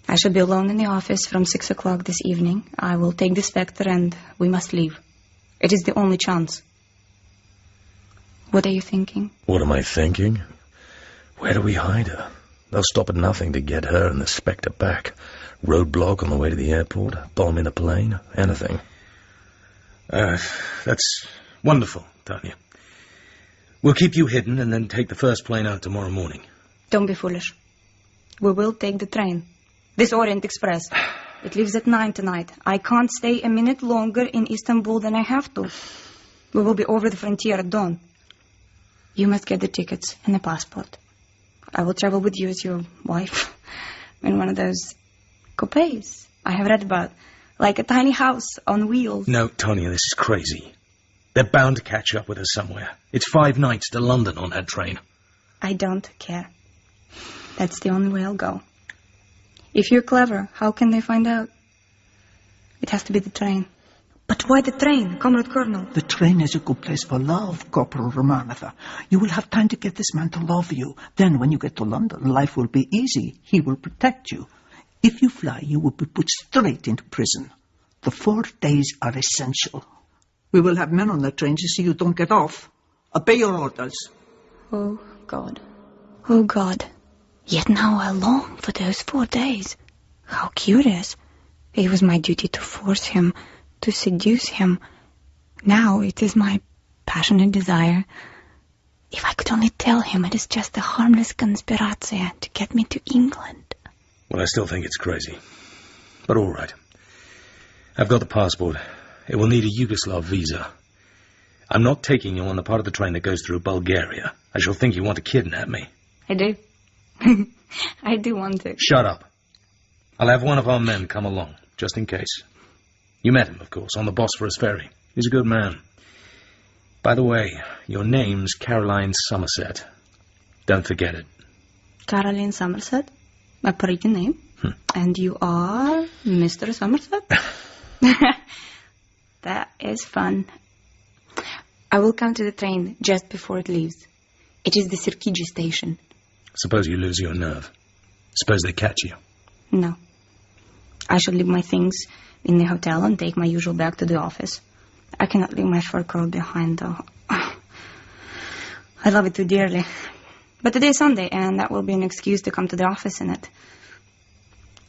S9: I shall be alone in the office from 6 o'clock this evening. I will take the SPECTRE and we must leave. It is the only chance. What are you thinking?
S8: What am I thinking? Where do we hide her? They'll stop at nothing to get her and the SPECTRE back. Roadblock on the way to the airport, bomb in a plane, anything. That's wonderful, Tanya. We'll keep you hidden and then take the first plane out tomorrow morning.
S9: Don't be foolish. We will take the train. This Orient Express. It leaves at 9 tonight. I can't stay a minute longer in Istanbul than I have to. We will be over the frontier at dawn. You must get the tickets and the passport. I will travel with you as your wife in one of those coupes I have read about. Like a tiny house on wheels.
S8: No, Tanya, this is crazy. They're bound to catch up with us somewhere. It's 5 nights to London on that train.
S9: I don't care. That's the only way I'll go. If you're clever, how can they find out? It has to be the train. But why the train, Comrade Colonel?
S6: The train is a good place for love, Corporal Romanova. You will have time to get this man to love you. Then when you get to London, life will be easy. He will protect you. If you fly, you will be put straight into prison. The 4 days are essential. We will have men on the train to see you don't get off. Obey your orders.
S9: Oh, God. Oh, God. Yet now I long for those 4 days. How curious. It was my duty to force him, to seduce him. Now it is my passionate desire. If I could only tell him it is just a harmless conspiracy to get me to England.
S8: Well, I still think it's crazy. But all right. I've got the passport. It will need a Yugoslav visa. I'm not taking you on the part of the train that goes through Bulgaria. I shall think you want to kidnap me.
S9: I do. I do want to.
S8: Shut up. I'll have one of our men come along, just in case. You met him, of course, on the Bosphorus ferry. He's a good man. By the way, your name's Caroline Somerset. Don't forget it.
S9: Caroline Somerset? A pretty name. And you are Mr. Somerset? That is fun. I will come to the train just before it leaves. It is the Sirkiji station.
S8: Suppose you lose your nerve. Suppose they catch you.
S9: No. I shall leave my things in the hotel and take my usual bag to the office. I cannot leave my fur coat behind, though. I love it too dearly. But today is Sunday, and that will be an excuse to come to the office in it.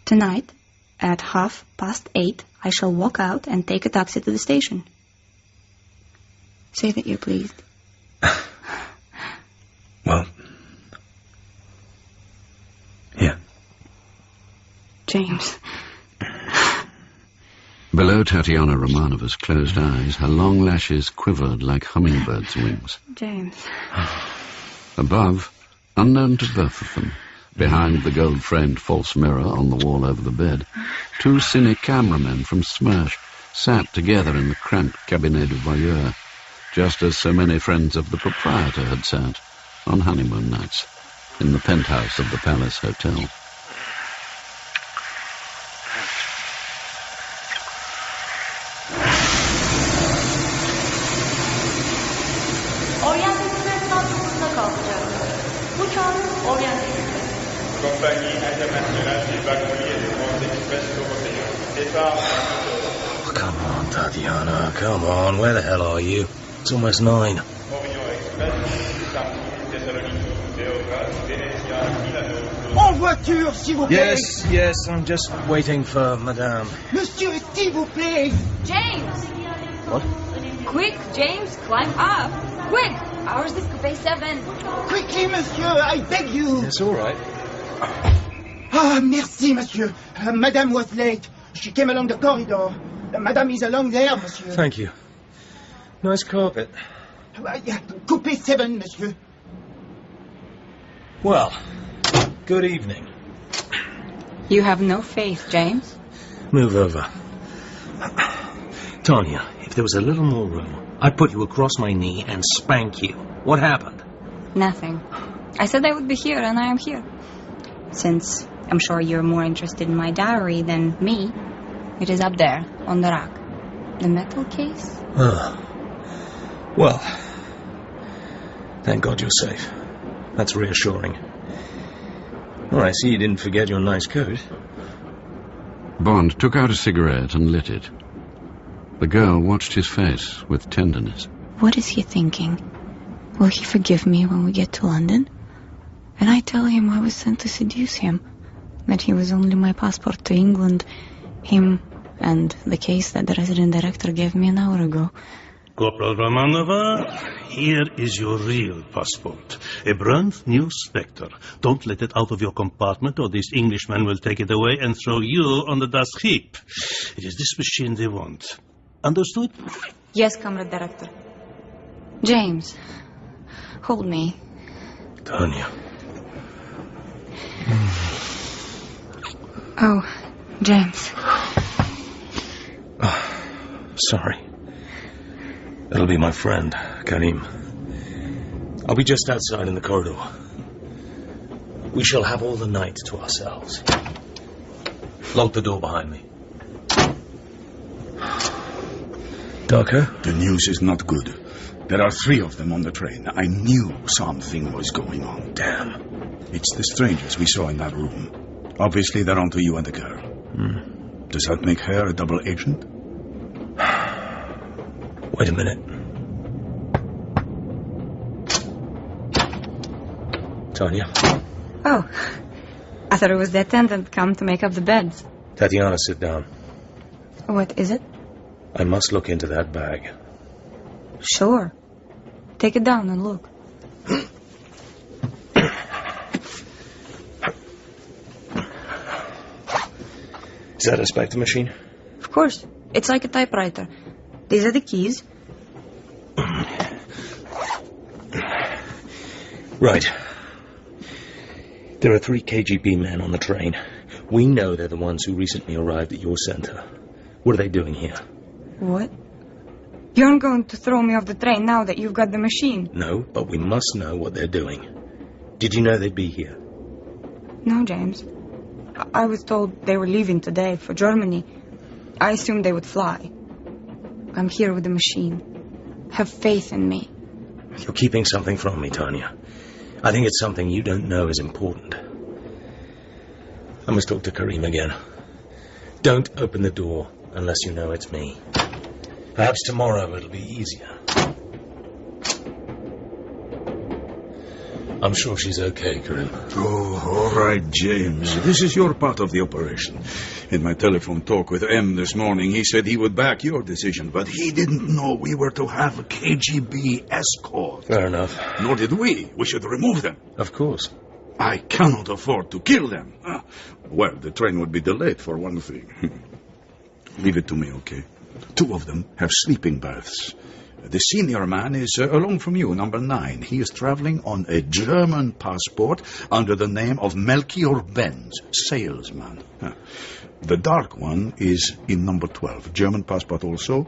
S9: Tonight, at 8:30, I shall walk out and take a taxi to the station. Say that you're pleased.
S8: Well, yeah.
S9: James.
S2: Below Tatiana Romanova's closed eyes, her long lashes quivered like hummingbirds' wings.
S9: James.
S2: Above, unknown to both of them, behind the gold-framed false mirror on the wall over the bed, two cine cameramen from SMERSH sat together in the cramped cabinet du voyeur, just as so many friends of the proprietor had sat on honeymoon nights in the penthouse of the Palace Hotel.
S16: Orient Express altında kalkacak. Uçağın Orient Express.
S17: Compagnie internationale des wagoniers de Orient Express européen. Départ.
S8: Oh, come on, Tatiana, come on. Where the hell are you? It's almost 9.
S17: Orient Express, Istanbul, Thessaloniki, Beograd, Venezia, Milano.
S14: En voiture, s'il vous plaît.
S8: Yes, I'm just waiting for Madame.
S14: Monsieur, s'il vous plaît.
S16: James!
S8: What?
S16: Quick, James, climb up. Quick! Ours is coupe 7.
S14: Quickly, monsieur, I beg you.
S8: It's all right.
S14: Ah, merci, monsieur. Madame was late. She came along the corridor. Madame is along there, monsieur.
S8: Thank you. Nice carpet.
S14: Coupe 7, monsieur.
S8: Well, good evening.
S9: You have no faith, James.
S8: Move over. Tanya, if there was a little more room, I'd put you across my knee and spank you. What happened?
S9: Nothing. I said I would be here, and I am here. Since I'm sure you're more interested in my diary than me, it is up there, on the rack. The metal case?
S8: Well, thank God you're safe. That's reassuring. Oh, I see you didn't forget your nice coat.
S2: Bond took out a cigarette and lit it. The girl watched his face with tenderness.
S9: What is he thinking? Will he forgive me when we get to London? And I tell him I was sent to seduce him, that he was only my passport to England, him and the case that the resident director gave me an hour ago.
S5: Corporal Romanova, here is your real passport. A brand new SPECTRE. Don't let it out of your compartment or this Englishman will take it away and throw you on the dust heap. It is this machine they want. Understood?
S9: Yes, Comrade Director. James, hold me.
S8: Tanya.
S9: Oh, James.
S8: Oh, sorry. It'll be my friend, Kerim. I'll be just outside in the corridor. We shall have all the night to ourselves. Lock the door behind me. Darko?
S12: The news is not good. There are 3 of them on the train. I knew something was going on.
S8: Damn.
S12: It's the strangers we saw in that room. Obviously, they're onto you and the girl. Does that make her a double agent?
S8: Wait a minute. Tanya?
S9: Oh, I thought it was the attendant come to make up the beds.
S8: Tatiana, sit down.
S9: What is it?
S8: I must look into that bag.
S9: Sure. Take it down and look.
S8: Is that a SPECTRE machine?
S9: Of course. It's like a typewriter. These are the keys.
S8: Right. There are 3 KGB men on the train. We know they're the ones who recently arrived at your center. What are they doing here?
S9: What? You aren't going to throw me off the train now that you've got the machine?
S8: No, but we must know what they're doing. Did you know they'd be here?
S9: No, James. I was told they were leaving today for Germany. I assumed they would fly. I'm here with the machine. Have faith in me.
S8: You're keeping something from me, Tanya. I think it's something you don't know is important. I must talk to Kerim again. Don't open the door unless you know it's me. Perhaps tomorrow it'll be easier. I'm sure she's okay, Kerim.
S13: Oh, all right, James. This is your part of the operation. In my telephone talk with M this morning, he said he would back your decision, but he didn't know we were to have a KGB escort.
S8: Fair enough.
S13: Nor did we. We should remove them.
S8: Of course.
S13: I cannot afford to kill them. Well, the train would be delayed, for one thing. Leave it to me, okay? 2 of them have sleeping baths. The senior man is along from you, number 9. He is traveling on a German passport under the name of Melchior Benz, salesman. The dark one is in number 12, German passport also,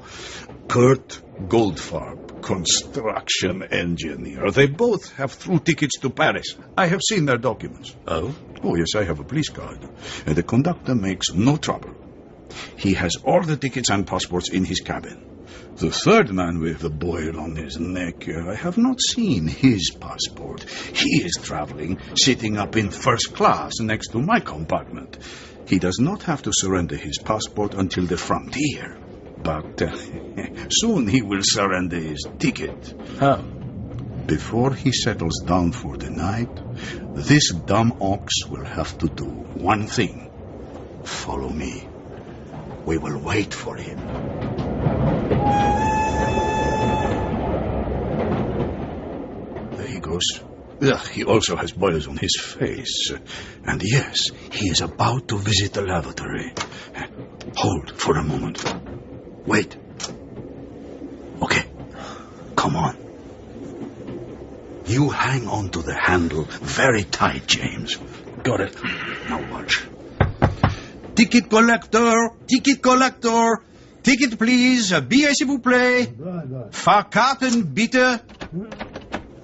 S13: Kurt Goldfarb, construction engineer. They both have through tickets to Paris. I have seen their documents.
S8: Oh?
S13: Oh, yes, I have a police card. The conductor makes no trouble. He has all the tickets and passports in his cabin. The third man with the boil on his neck, I have not seen his passport. He is traveling, sitting up in first class next to my compartment. He does not have to surrender his passport until the frontier. But soon he will surrender his ticket.
S8: How?
S13: Before he settles down for the night, this dumb ox will have to do one thing. Follow me. We will wait for him. There he goes. He also has boils on his face. And yes, he is about to visit the lavatory. Hold for a moment. Wait. Okay. Come on. You hang on to the handle very tight, James.
S8: Got it.
S13: Now watch. Ticket collector! Ticket collector! Ticket, please. Billet, s'il vous plaît. Fahrkarten, bitte.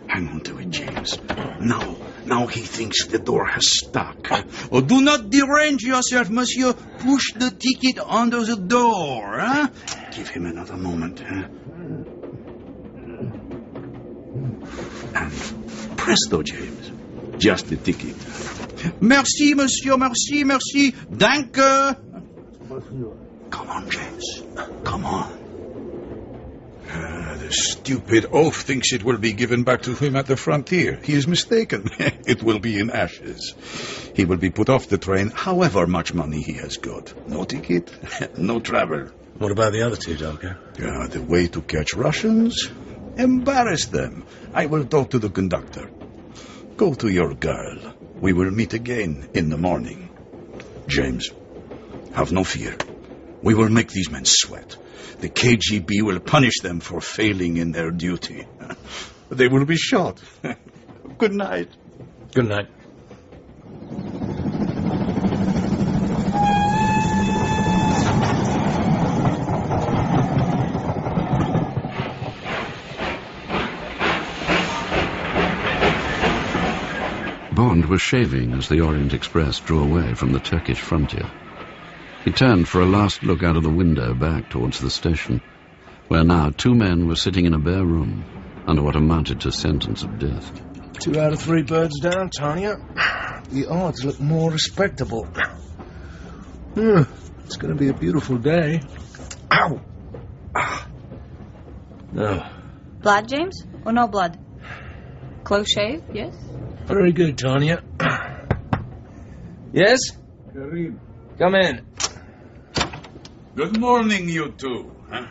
S13: Hang on to it, James. Now he thinks the door has stuck. Oh, do not derange yourself, monsieur. Push the ticket under the door. Huh? Give him another moment. Huh? And presto, James. Just the ticket. Merci, monsieur. Merci, merci. Danke. Come on, James. Come on. The stupid oaf thinks it will be given back to him at the frontier. He is mistaken. It will be in ashes. He will be put off the train, however much money he has got. No ticket, no travel.
S8: What about the other 2, Darko?
S13: The way to catch Russians? Embarrass them. I will talk to the conductor. Go to your girl. We will meet again in the morning. James, have no fear. We will make these men sweat. The KGB will punish them for failing in their duty. They will be shot. Good night.
S8: Good night.
S2: Bond was shaving as the Orient Express drew away from the Turkish frontier. He turned for a last look out of the window back towards the station, where now 2 men were sitting in a bare room under what amounted to sentence of death.
S18: 2 out of 3 birds down, Tanya. The odds look more respectable. It's going to be a beautiful day. Ow!
S8: No.
S9: Blood, James? Or no blood? Close shave, yes?
S18: Very good, Tanya. Yes?
S13: Kerim.
S18: Come in.
S13: Good morning, you two. Huh?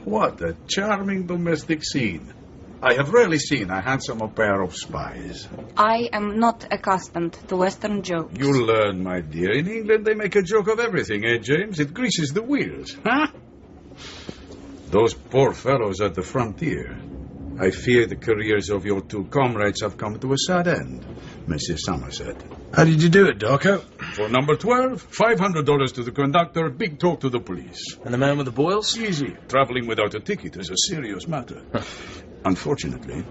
S13: What a charming domestic scene. I have rarely seen a handsomer pair of spies.
S9: I am not accustomed to Western jokes.
S13: You'll learn, my dear. In England, they make a joke of everything, eh, James? It greases the wheels, huh? Those poor fellows at the frontier. I fear the careers of your 2 comrades have come to a sad end, Mrs. Somerset.
S18: How did you do it, Darko?
S13: For number 12, $500 to the conductor, big talk to the police.
S8: And the man with the boils?
S13: Easy. Traveling without a ticket is a serious matter. Unfortunately,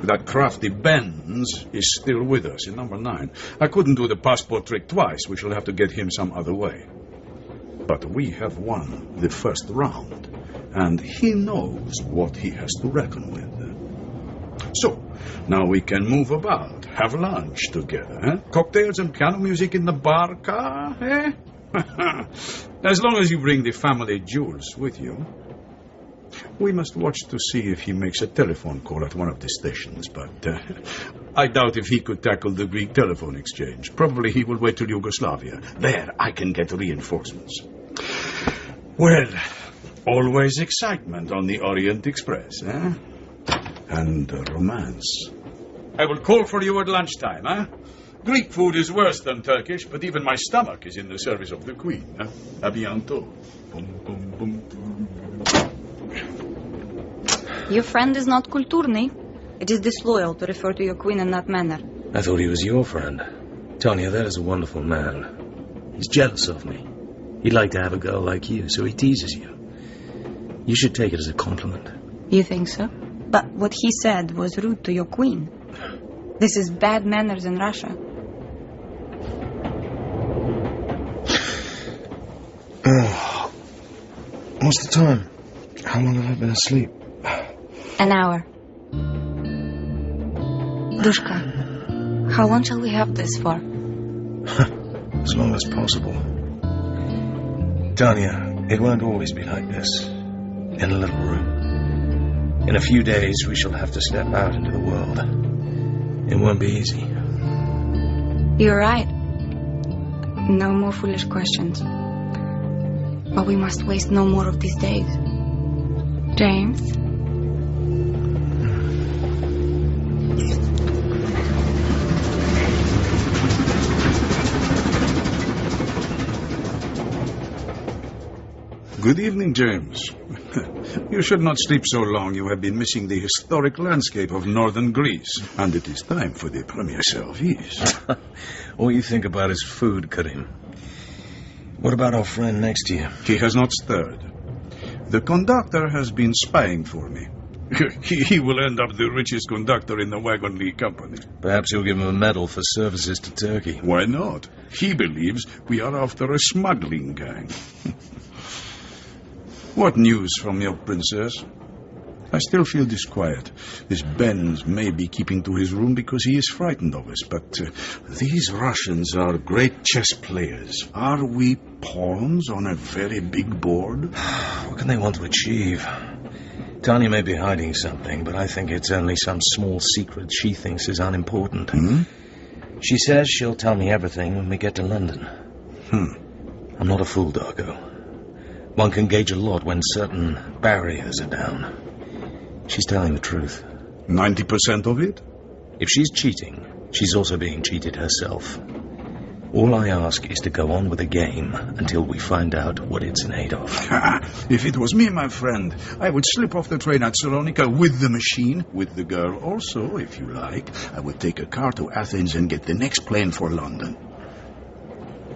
S13: That crafty Benz is still with us in number 9. I couldn't do the passport trick twice. We shall have to get him some other way. But we have won the first round, and he knows what he has to reckon with. So, now we can move about, have lunch together, eh? Cocktails and piano music in the bar car, eh? As long as you bring the family jewels with you. We must watch to see if he makes a telephone call at one of the stations, but I doubt if he could tackle the Greek telephone exchange. Probably he will wait till Yugoslavia. There, I can get reinforcements. Well, always excitement on the Orient Express, eh? And romance. I will call for you at lunchtime, eh? Greek food is worse than Turkish, but even my stomach is in the service of the Queen. Eh? A bientôt. Boom, boom, boom.
S9: Your friend is not kulturny. It is disloyal to refer to your queen in that manner.
S8: I thought he was your friend. Tanya, that is a wonderful man. He's jealous of me. He'd like to have a girl like you, so he teases you. You should take it as a compliment.
S9: You think so? But what he said was rude to your queen. This is bad manners in Russia.
S18: What's the time? How long have I been asleep?
S9: An hour. Dushka, how long shall we have this for?
S18: As long as possible. Tanya, it won't always be like this. In a little room. In a few days, we shall have to step out into the world. It won't be easy.
S9: You're right. No more foolish questions. But we must waste no more of these days. James?
S13: Good evening, James. You should not sleep so long. You have been missing the historic landscape of northern Greece. And it is time for the premier service.
S8: All you think about is food, Kerim. What about our friend next to you?
S13: He has not stirred. The conductor has been spying for me. He will end up the richest conductor in the Wagon League Company.
S8: Perhaps you'll give him a medal for services to Turkey.
S13: Why not? He believes we are after a smuggling gang. What news from your princess? I still feel disquiet. This Benz may be keeping to his room because he is frightened of us, but these Russians are great chess players. Are we pawns on a very big board?
S8: What can they want to achieve? Tanya may be hiding something, but I think it's only some small secret she thinks is unimportant. She says she'll tell me everything when we get to London. I'm not a fool, Darko. One can gauge a lot when certain barriers are down. She's telling the truth.
S13: 90% of it?
S8: If she's cheating, she's also being cheated herself. All I ask is to go on with the game until we find out what it's in aid of.
S13: If it was me, my friend, I would slip off the train at Salonika with the machine, with the girl also, if you like. I would take a car to Athens and get the next plane for London.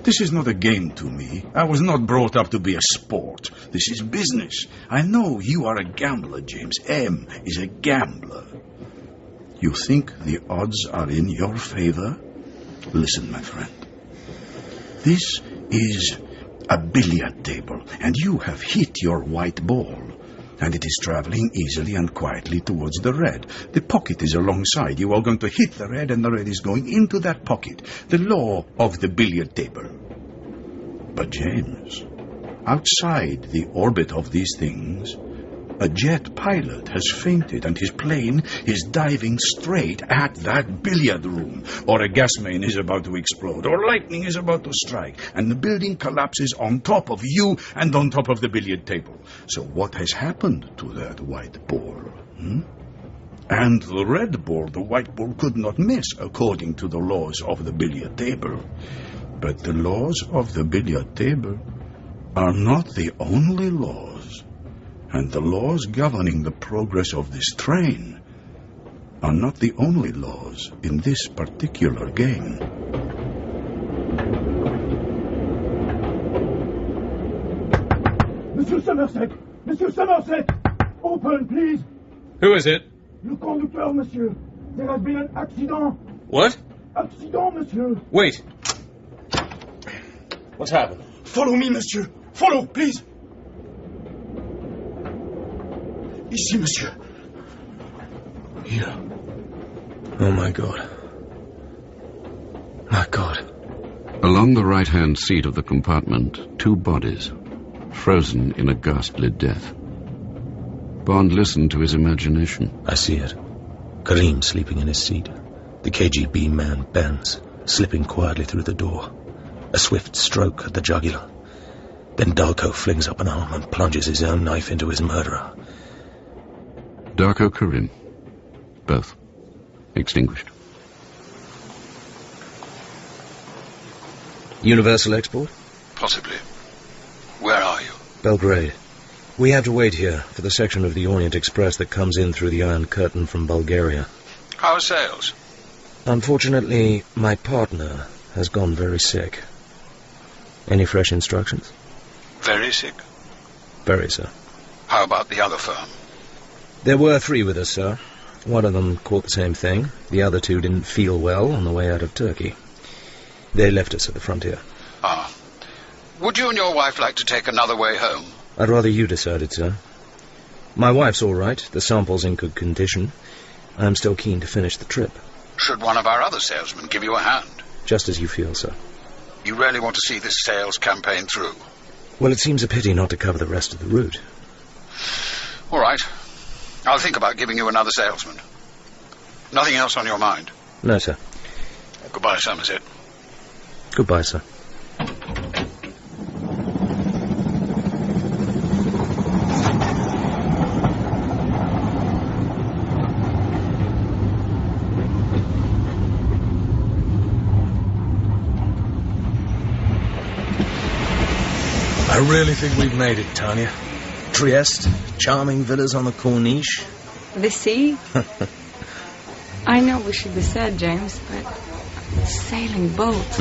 S13: This is not a game to me. I was not brought up to be a sport. This is business. I know you are a gambler, James. M is a gambler. You think the odds are in your favor? Listen, my friend. This is a billiard table, and you have hit your white ball. And it is traveling easily and quietly towards the red. The pocket is alongside. You are going to hit the red, and the red is going into that pocket. The law of the billiard table. But James, outside the orbit of these things, a jet pilot has fainted, and his plane is diving straight at that billiard room. Or a gas main is about to explode, or lightning is about to strike, and the building collapses on top of you and on top of the billiard table. So what has happened to that white ball? And the red ball, the white ball could not miss, according to the laws of the billiard table. But the laws of the billiard table are not the only laws. And the laws governing the progress of this train are not the only laws in this particular game.
S19: Monsieur Somerset! Monsieur Somerset! Open, please!
S13: Who is it?
S19: Le conducteur, monsieur. There has been an accident.
S8: What?
S19: Accident, monsieur.
S8: Wait. What's happened?
S19: Follow me, monsieur. Follow, please. Ici, monsieur.
S8: Here. Oh, my God. My God.
S2: Along the right-hand seat of the compartment, two bodies, frozen in a ghastly death. Bond listened to his imagination.
S8: I see it. Kerim sleeping in his seat. The KGB man bends, slipping quietly through the door. A swift stroke at the jugular. Then Darko flings up an arm and plunges his own knife into his murderer.
S2: Darko, Kerim. Both extinguished.
S8: Universal export?
S11: Possibly. Where are you?
S8: Belgrade. We have to wait here for the section of the Orient Express that comes in through the Iron Curtain from Bulgaria.
S11: How are sales?
S8: Unfortunately, my partner has gone very sick. Any fresh instructions?
S11: Very sick?
S8: Very, sir.
S11: How about the other firm?
S8: There were 3 with us, sir. One of them caught the same thing. The other 2 didn't feel well on the way out of Turkey. They left us at the frontier.
S11: Ah. Would you and your wife like to take another way home?
S8: I'd rather you decided, sir. My wife's all right. The sample's in good condition. I'm still keen to finish the trip.
S11: Should one of our other salesmen give you a hand?
S8: Just as you feel, sir.
S11: You really want to see this sales campaign through?
S8: Well, it seems a pity not to cover the rest of the route.
S11: All right. I'll think about giving you another salesman. Nothing else on your mind?
S8: No, sir.
S11: Goodbye, Somerset.
S8: Goodbye, sir. I really think we've made it, Tanya. Trieste, charming villas on the Corniche.
S9: The sea? I know we should be sad, James, but sailing boats.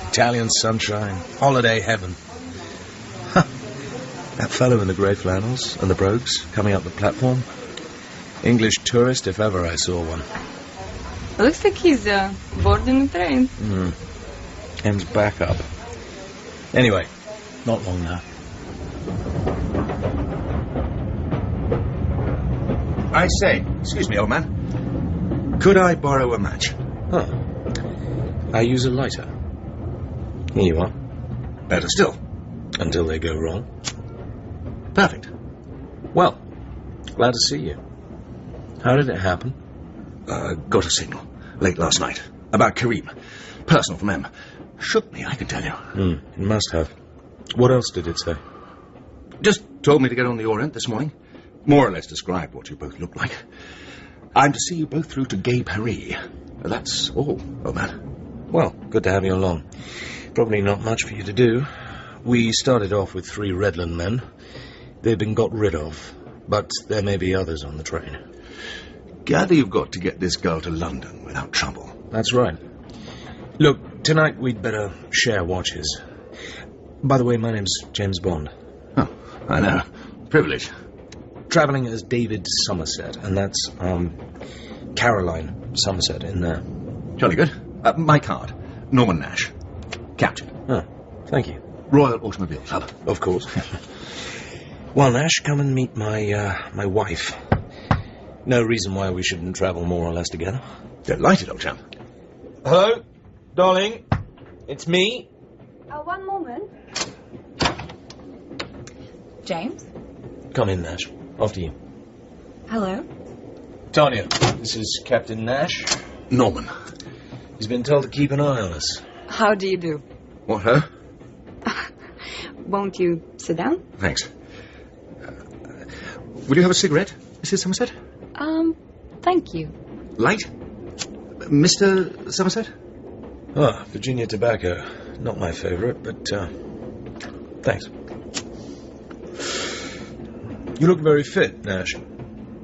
S8: Italian sunshine, holiday heaven. That fellow in the grey flannels and the brogues coming up the platform. English tourist if ever I saw one.
S9: Looks like he's boarding the train.
S8: Ends back up. Anyway, not long now.
S20: I say, excuse me, old man. Could I borrow a match?
S8: Huh. I use a lighter. Here you are.
S20: Better still.
S8: Until they go wrong.
S20: Perfect.
S8: Well, glad to see you. How did it happen?
S20: Got a signal late last night about Kerim. Personal from him. Shook me, I can tell you.
S8: It must have. What else did it say?
S20: Just told me to get on the Orient this morning. More or less described what you both look like. I'm to see you both through to Gay Paris. That's all, old man.
S8: Well, good to have you along. Probably not much for you to do. We started off with 3 Redland men. They've been got rid of, but there may be others on the train.
S20: Gather you've got to get this girl to London without trouble.
S8: That's right. Look, tonight we'd better share watches. By the way, my name's James Bond.
S20: Oh, I know. Privilege.
S8: Travelling as David Somerset, and that's, Caroline Somerset in there.
S20: Jolly good. My card. Norman Nash. Captain.
S8: Oh, thank you.
S20: Royal Automobile Club.
S8: Of course. Well, Nash, come and meet my wife. No reason why we shouldn't travel more or less together.
S20: Delighted, old chap.
S18: Hello, darling. It's me.
S15: One moment.
S9: James?
S8: Come in, Nash. After you.
S9: Hello?
S8: Tanya, this is Captain Nash.
S20: Norman.
S8: He's been told to keep an eye on us.
S9: How do you do?
S20: What, her?
S9: Won't you sit down?
S20: Thanks. Will you have a cigarette, Mrs. Somerset?
S9: Thank you.
S20: Light? Mr. Somerset?
S8: Ah, Virginia tobacco. Not my favourite, but, thanks. You look very fit, Nash.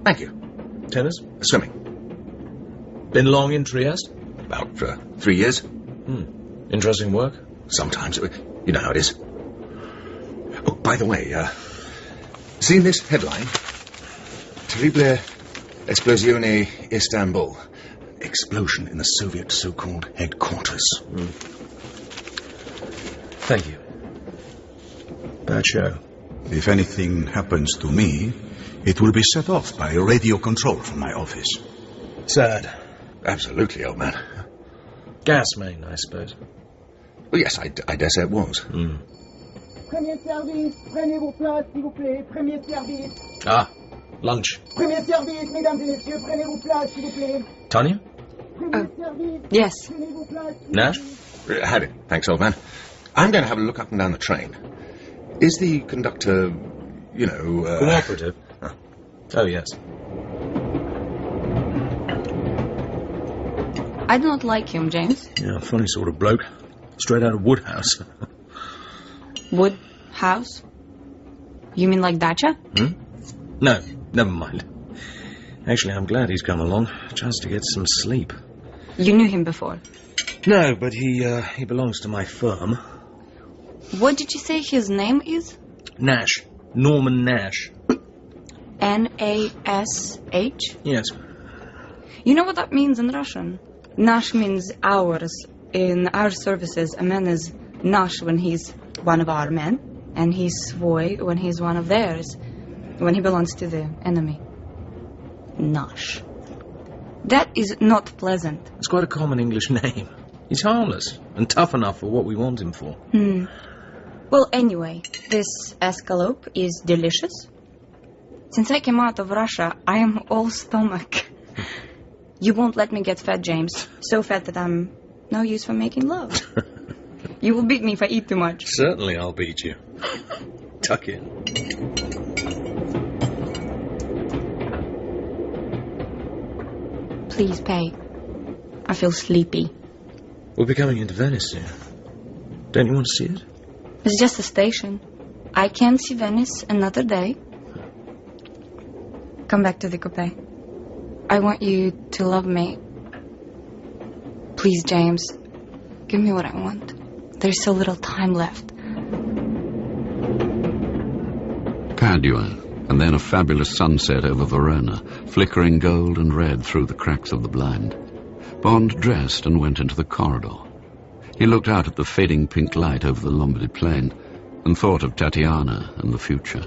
S20: Thank you.
S8: Tennis?
S20: Swimming.
S8: Been long in Trieste?
S20: About 3 years.
S8: Interesting work?
S20: Sometimes. You know how it is. Oh, by the way, seen this headline? Terrible Esplosione, Istanbul. Explosion in the Soviet so-called headquarters.
S18: Thank you. Bad show.
S12: If anything happens to me, it will be set off by radio control from my office.
S18: Sad.
S20: Absolutely, old man.
S18: Gas main, I suppose.
S20: Well, yes, I dare say it was.
S21: Premier service, prenez vos places, s'il vous plaît. Premier service.
S18: Ah, lunch.
S21: Premier service, mesdames et messieurs, prenez vos places, s'il vous plaît.
S18: Tanya?
S21: Premier service.
S9: Yes.
S21: Prenez vos places, s'il vous
S18: Nash?
S20: Had it. Thanks, old man. I'm going to have a look up and down the train. Is the conductor,
S18: cooperative? Oh, yes.
S9: I do not like him, James.
S18: Yeah, funny sort of bloke. Straight out of Woodhouse.
S9: Wood house? You mean like dacha?
S18: No, never mind. Actually, I'm glad he's come along. A chance to get some sleep.
S9: You knew him before?
S18: No, but he belongs to my firm.
S9: What did you say his name is?
S18: Nash. Norman Nash.
S9: N-A-S-H?
S18: Yes.
S9: You know what that means in Russian? Nash means ours. In our services, a man is Nash when he's one of our men, and he's Svoi when he's one of theirs, when he belongs to the enemy. Nash. That is not pleasant.
S18: It's quite a common English name. He's harmless and tough enough for what we want him for.
S9: Well, anyway, this escalope is delicious. Since I came out of Russia, I am all stomach. You won't let me get fat, James. So fat that I'm no use for making love. You will beat me if I eat too much.
S18: Certainly I'll beat you. Tuck in.
S9: Please pay. I feel sleepy.
S18: We'll be coming into Venice soon. Don't you want to see it?
S9: It's just a station. I can see Venice another day. Come back to the coupe. I want you to love me. Please, James. Give me what I want. There's so little time left.
S2: Padua, and then a fabulous sunset over Verona, flickering gold and red through the cracks of the blind. Bond dressed and went into the corridor. He looked out at the fading pink light over the Lombardy plain and thought of Tatiana and the future.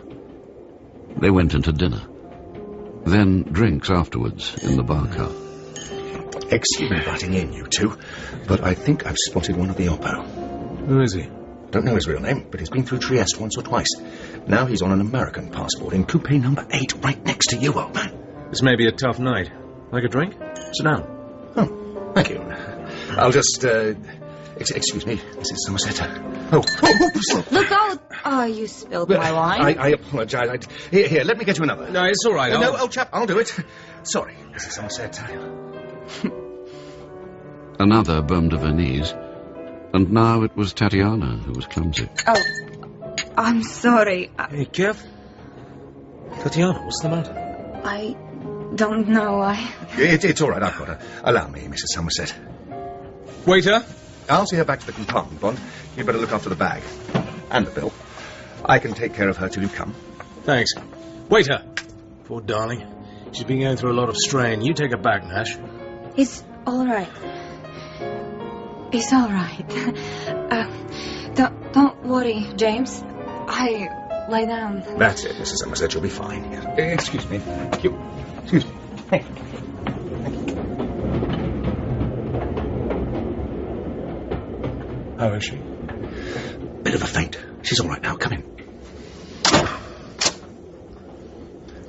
S2: They went into dinner. Then drinks afterwards in the bar car.
S20: Excuse me butting in, you two, but I think I've spotted one of the Oppo.
S18: Who is he?
S20: Don't know his real name, but he's been through Trieste once or twice. Now he's on an American passport in coupe number 8, right next to you, old man.
S18: This may be a tough night. Like a drink? Sit down.
S20: Oh, thank you. I'll just, excuse me, Mrs. Somerset. Oh,
S9: Look out! Oh, you spilled my wine.
S20: I apologize. Here, let me get you another.
S18: No, it's all right.
S20: No, old chap, I'll do it. Sorry, Mrs. Somerset.
S2: Another bum de Venise, and now it was Tatiana who was clumsy.
S9: Oh, I'm sorry.
S18: Hey, careful. Tatiana, what's the matter?
S9: I don't know.
S20: It's all right, I've got her. Allow me, Mrs. Somerset.
S18: Waiter?
S20: I'll see her back to the compartment, Bond. You'd better look after the bag. And the bill. I can take care of her till you come.
S18: Thanks. Waiter! Poor darling. She's been going through a lot of strain. You take her back, Nash.
S9: It's all right. It's all right. Don't worry, James. I lie down.
S20: That's it, Mrs. Somerset. You'll be fine. Excuse me. Thank you. Excuse me. Thank you.
S18: How is she?
S20: Bit of a faint. She's all right now. Come in.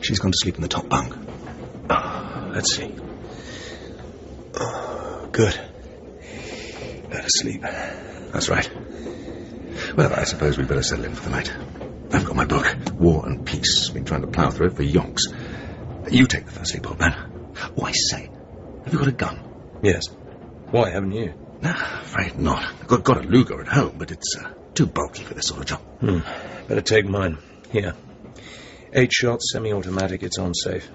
S20: She's gone to sleep in the top bunk.
S18: Let's see. Good. Better sleep.
S20: That's right. Well, I suppose we'd better settle in for the night. I've got my book, War and Peace. Been trying to plough through it for yonks. You take the first sleep, old man. Oh, I say, have you got a gun?
S18: Yes. Why, haven't you?
S20: No, afraid not. Got a Luger at home, but it's too bulky for this sort of job.
S18: Better take mine. Here. 8 shots, semi-automatic, it's on safe.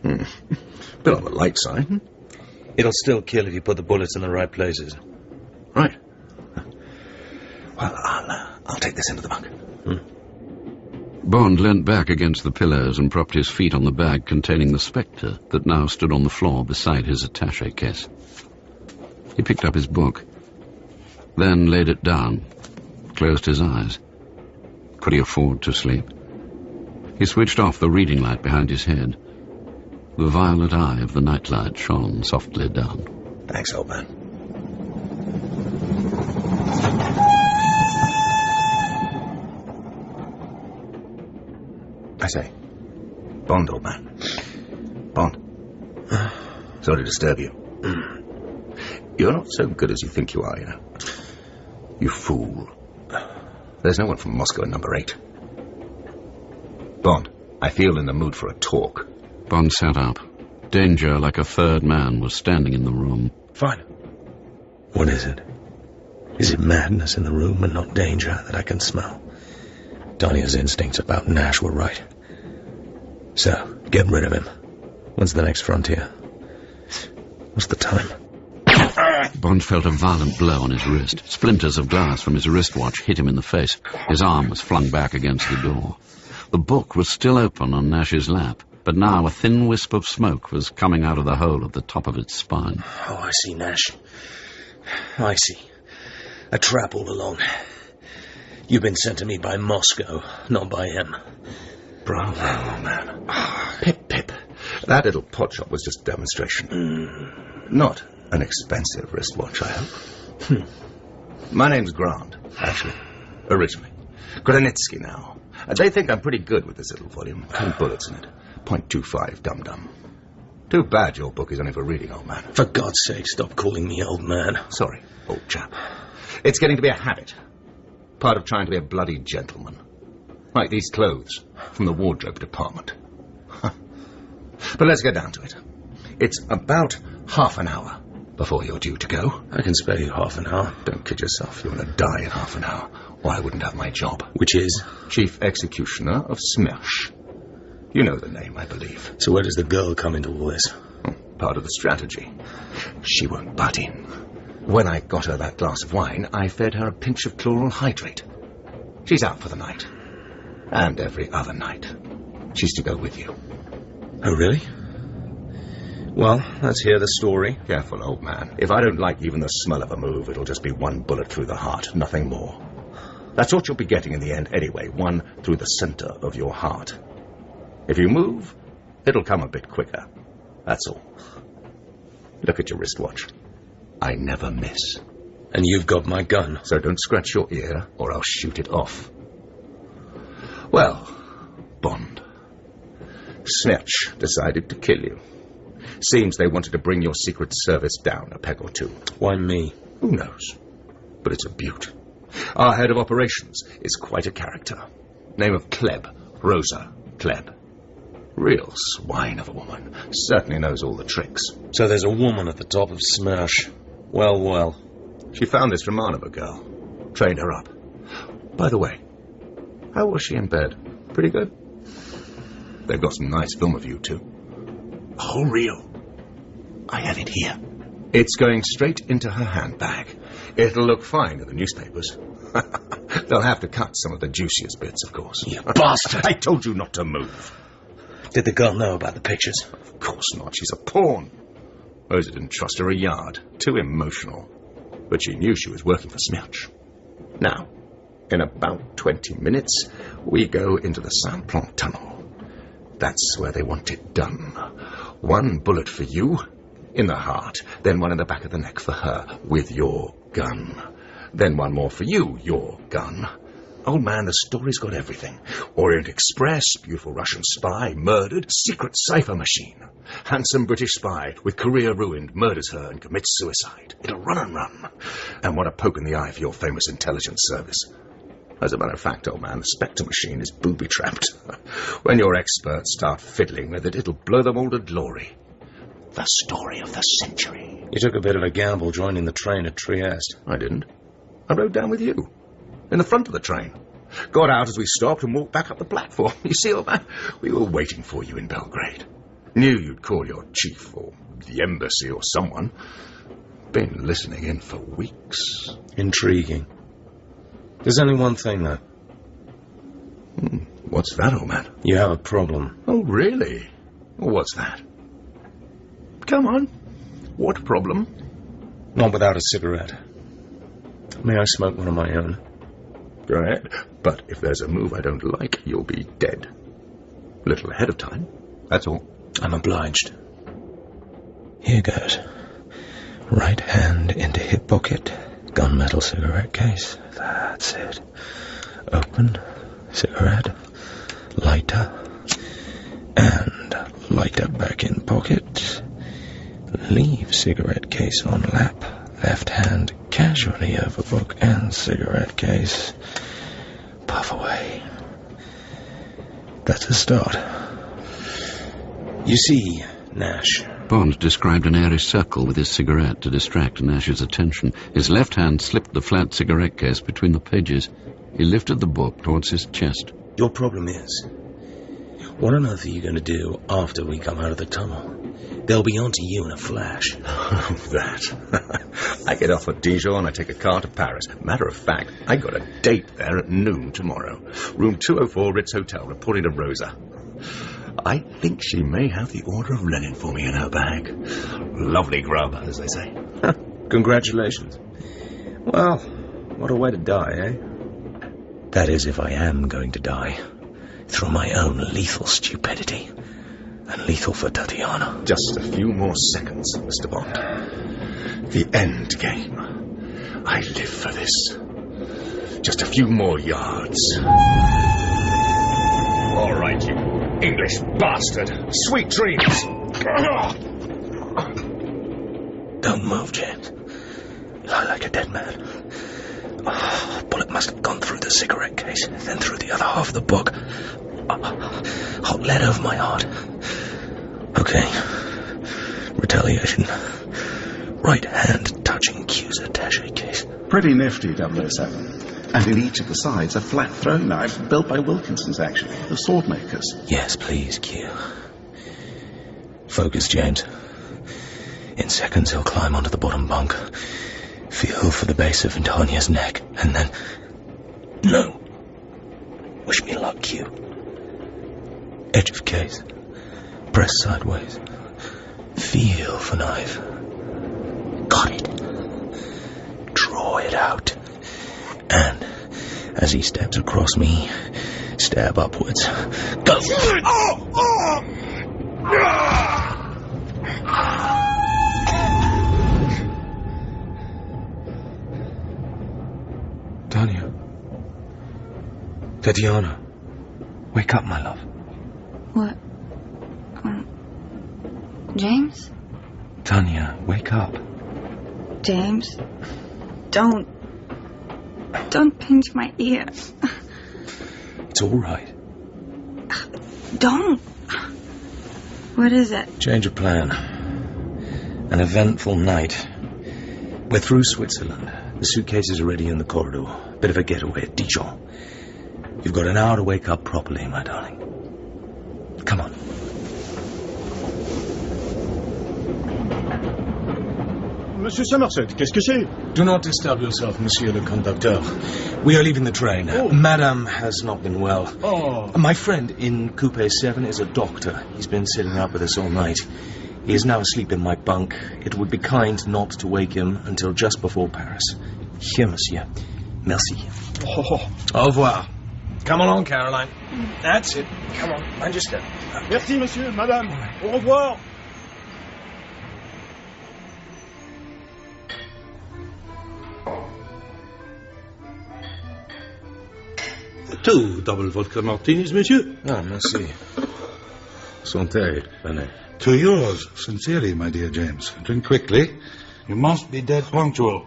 S20: Bit on the light side.
S18: It'll still kill if you put the bullets in the right places.
S20: Right. Well, I'll take this into the bunk.
S2: Bond leant back against the pillows and propped his feet on the bag containing the SPECTRE that now stood on the floor beside his attaché case. He picked up his book, then laid it down, closed his eyes. Could he afford to sleep? He switched off the reading light behind his head. The violet eye of the nightlight shone softly down.
S20: Thanks, old man. I say, Bond, old man. Bond. Sorry to disturb you. You're not so good as you think you are, you know. You fool. There's no one from Moscow in number 8. Bond, I feel in the mood for a talk.
S2: Bond sat up. Danger, like a third man, was standing in the room.
S18: Fine. What is it? Is it madness in the room and not danger that I can smell? Tania's instincts about Nash were right. So, get rid of him. When's the next frontier? What's the time?
S2: Bond felt a violent blow on his wrist. Splinters of glass from his wristwatch hit him in the face. His arm was flung back against the door. The book was still open on Nash's lap, but now a thin wisp of smoke was coming out of the hole at the top of its spine.
S18: Oh, I see, Nash. I see. A trap all along. You've been sent to me by Moscow, not by him.
S20: Bravo, man. Pip. That little pot shop was just a demonstration. Not an expensive wristwatch, I hope. My name's Grant, actually. Originally. Krenitsky now. They think I'm pretty good with this little volume. 10 bullets in it. .25 dum-dum. Too bad your book is only for reading, old man.
S18: For God's sake, stop calling me old man.
S20: Sorry, old chap. It's getting to be a habit. Part of trying to be a bloody gentleman. Like these clothes from the wardrobe department. But let's get down to it. It's about half an hour before you're due to go.
S18: I can spare you half an hour.
S20: Don't kid yourself. You're going to die in half an hour, or I wouldn't have my job.
S18: Which is?
S20: Chief Executioner of SMERSH. You know the name, I believe.
S18: So where does the girl come into all this?
S20: Part of the strategy. She won't butt in. When I got her that glass of wine, I fed her a pinch of chloral hydrate. She's out for the night. And every other night. She's to go with you.
S18: Oh, really? Well, let's hear the story.
S20: Careful, old man. If I don't like even the smell of a move, it'll just be one bullet through the heart, nothing more. That's what you'll be getting in the end anyway, one through the center of your heart. If you move, it'll come a bit quicker. That's all. Look at your wristwatch. I never miss.
S18: And you've got my gun.
S20: So don't scratch your ear, or I'll shoot it off. Well, Bond. SMERSH decided to kill you. Seems they wanted to bring your Secret Service down a peg or two.
S18: Why me?
S20: Who knows? But it's a beaut. Our head of operations is quite a character. Name of Klebb. Rosa Klebb. Real swine of a woman. Certainly knows all the tricks.
S18: So there's a woman at the top of SMERSH. Well.
S20: She found this Romanova girl. Trained her up. By the way, how was she in bed? Pretty good? They've got some nice film of you, too. Oh, real. I have it here. It's going straight into her handbag. It'll look fine in the newspapers. They'll have to cut some of the juiciest bits, of course.
S18: You bastard!
S20: I told you not to move.
S18: Did the girl know about the pictures?
S20: Of course not. She's a pawn. Rosa didn't trust her a yard. Too emotional. But she knew she was working for SMERSH. Now, in about 20 minutes, we go into the Saint-Plon tunnel. That's where they want it done. One bullet for you, in the heart, then one in the back of the neck for her, with your gun. Then one more for you, your gun. Old man, the story's got everything. Orient Express, beautiful Russian spy, murdered, secret cipher machine. Handsome British spy, with career ruined, murders her and commits suicide. It'll run and run. And what a poke in the eye for your famous intelligence service. As a matter of fact, old man, the SPECTRE machine is booby-trapped. When your experts start fiddling with it, it'll blow them all to glory. The story of the century.
S18: You took a bit of a gamble joining the train at Trieste.
S20: I didn't. I rode down with you. In the front of the train. Got out as we stopped and walked back up the platform. You see, old man, we were waiting for you in Belgrade. Knew you'd call your chief or the embassy or someone. Been listening in for weeks.
S18: Intriguing. There's only one thing, though.
S20: What's that, old man?
S8: You have a problem.
S20: Oh, really? What's that? Come on. What problem?
S8: Not without a cigarette. May I smoke one of my own?
S20: Go ahead. But if there's a move I don't like, you'll be dead. A little ahead of time. That's all.
S8: I'm obliged.
S18: Here goes. Right hand into hip pocket. Gunmetal cigarette case. That's it. Open. Cigarette. Lighter. And lighter back in pocket. Leave cigarette case on lap. Left hand casually over book and cigarette case. Puff away. That's a start.
S8: You see, Nash.
S2: Bond described an airy circle with his cigarette to distract Nash's attention. His left hand slipped the flat cigarette case between the pages. He lifted the book towards his chest.
S8: Your problem is, what on earth are you going to do after we come out of the tunnel? They'll be onto you in a flash.
S20: That. I get off at Dijon and I take a car to Paris. Matter of fact, I got a date there at noon tomorrow. Room 204, Ritz Hotel, reporting to Rosa. I think she may have the Order of Lenin for me in her bag. Lovely grub, as they say.
S8: Congratulations. Well, what a way to die, eh?
S18: That is, if I am going to die. Through my own lethal stupidity. And lethal for Tatiana.
S20: Just a few more seconds, Mr. Bond. The end game. I live for this. Just a few more yards. All right, you English bastard. Sweet dreams.
S18: Don't move, James. You lie like a dead man. Oh, bullet must have gone through the cigarette case, then through the other half of the book. Hot lead over my heart. Okay. Retaliation. Right hand touching Q's attaché case.
S12: Pretty nifty, 007. And in each of the sides, a flat throwing knife built by Wilkinson's, actually, the sword makers.
S18: Yes, please, Q. Focus, James. In seconds, he'll climb onto the bottom bunk. Feel for the base of Antonia's neck, and then... No. Wish me luck, Q. Edge of case. Press sideways. Feel for knife. Got it. Draw it out. And, as he steps across me, stab upwards. Go!
S8: Tanya. Tatiana. Wake up, my love.
S9: What? James?
S8: Tanya, wake up.
S9: James? Don't pinch my ear.
S8: It's all right.
S9: Don't. What is it?
S8: Change of plan. An eventful night. We're through Switzerland. The suitcases are ready in the corridor. Bit of a getaway at Dijon. You've got an hour to wake up properly, my darling. Come on.
S19: Monsieur Somerset, qu'est-ce que c'est?
S8: Do not disturb yourself, Monsieur le Conducteur. We are leaving the train.
S19: Oh.
S8: Madame has not been well.
S19: Oh.
S8: My friend in Coupe 7 is a doctor. He's been sitting up with us all night. He is now asleep in my bunk. It would be kind not to wake him until just before Paris. Here, monsieur. Merci.
S19: Oh.
S8: Au revoir. Come along, Caroline. That's it. Come on, mind your step.
S19: Merci, monsieur, madame. Au revoir.
S5: Two double vodka martinis, monsieur.
S8: Ah, merci. Santé, René.
S3: To yours, sincerely, my dear James. Drink quickly. You must be dead punctual.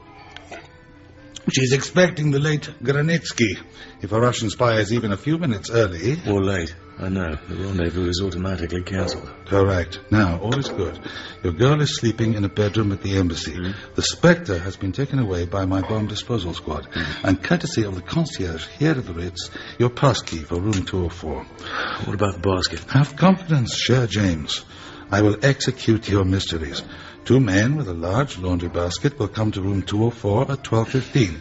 S3: She's expecting the late Granitsky. If a Russian spy is even a few minutes early...
S8: Or late, I know. The rendezvous is automatically cancelled.
S3: Correct. Now, all is good. Your girl is sleeping in a bedroom at the embassy. The Spectre has been taken away by my bomb disposal squad. And courtesy of the concierge here at the Ritz, your pass key for room 204.
S8: What about the basket?
S3: Have confidence, Sir James. I will execute your mysteries. 2 men with a large laundry basket will come to room 204 at 12:15.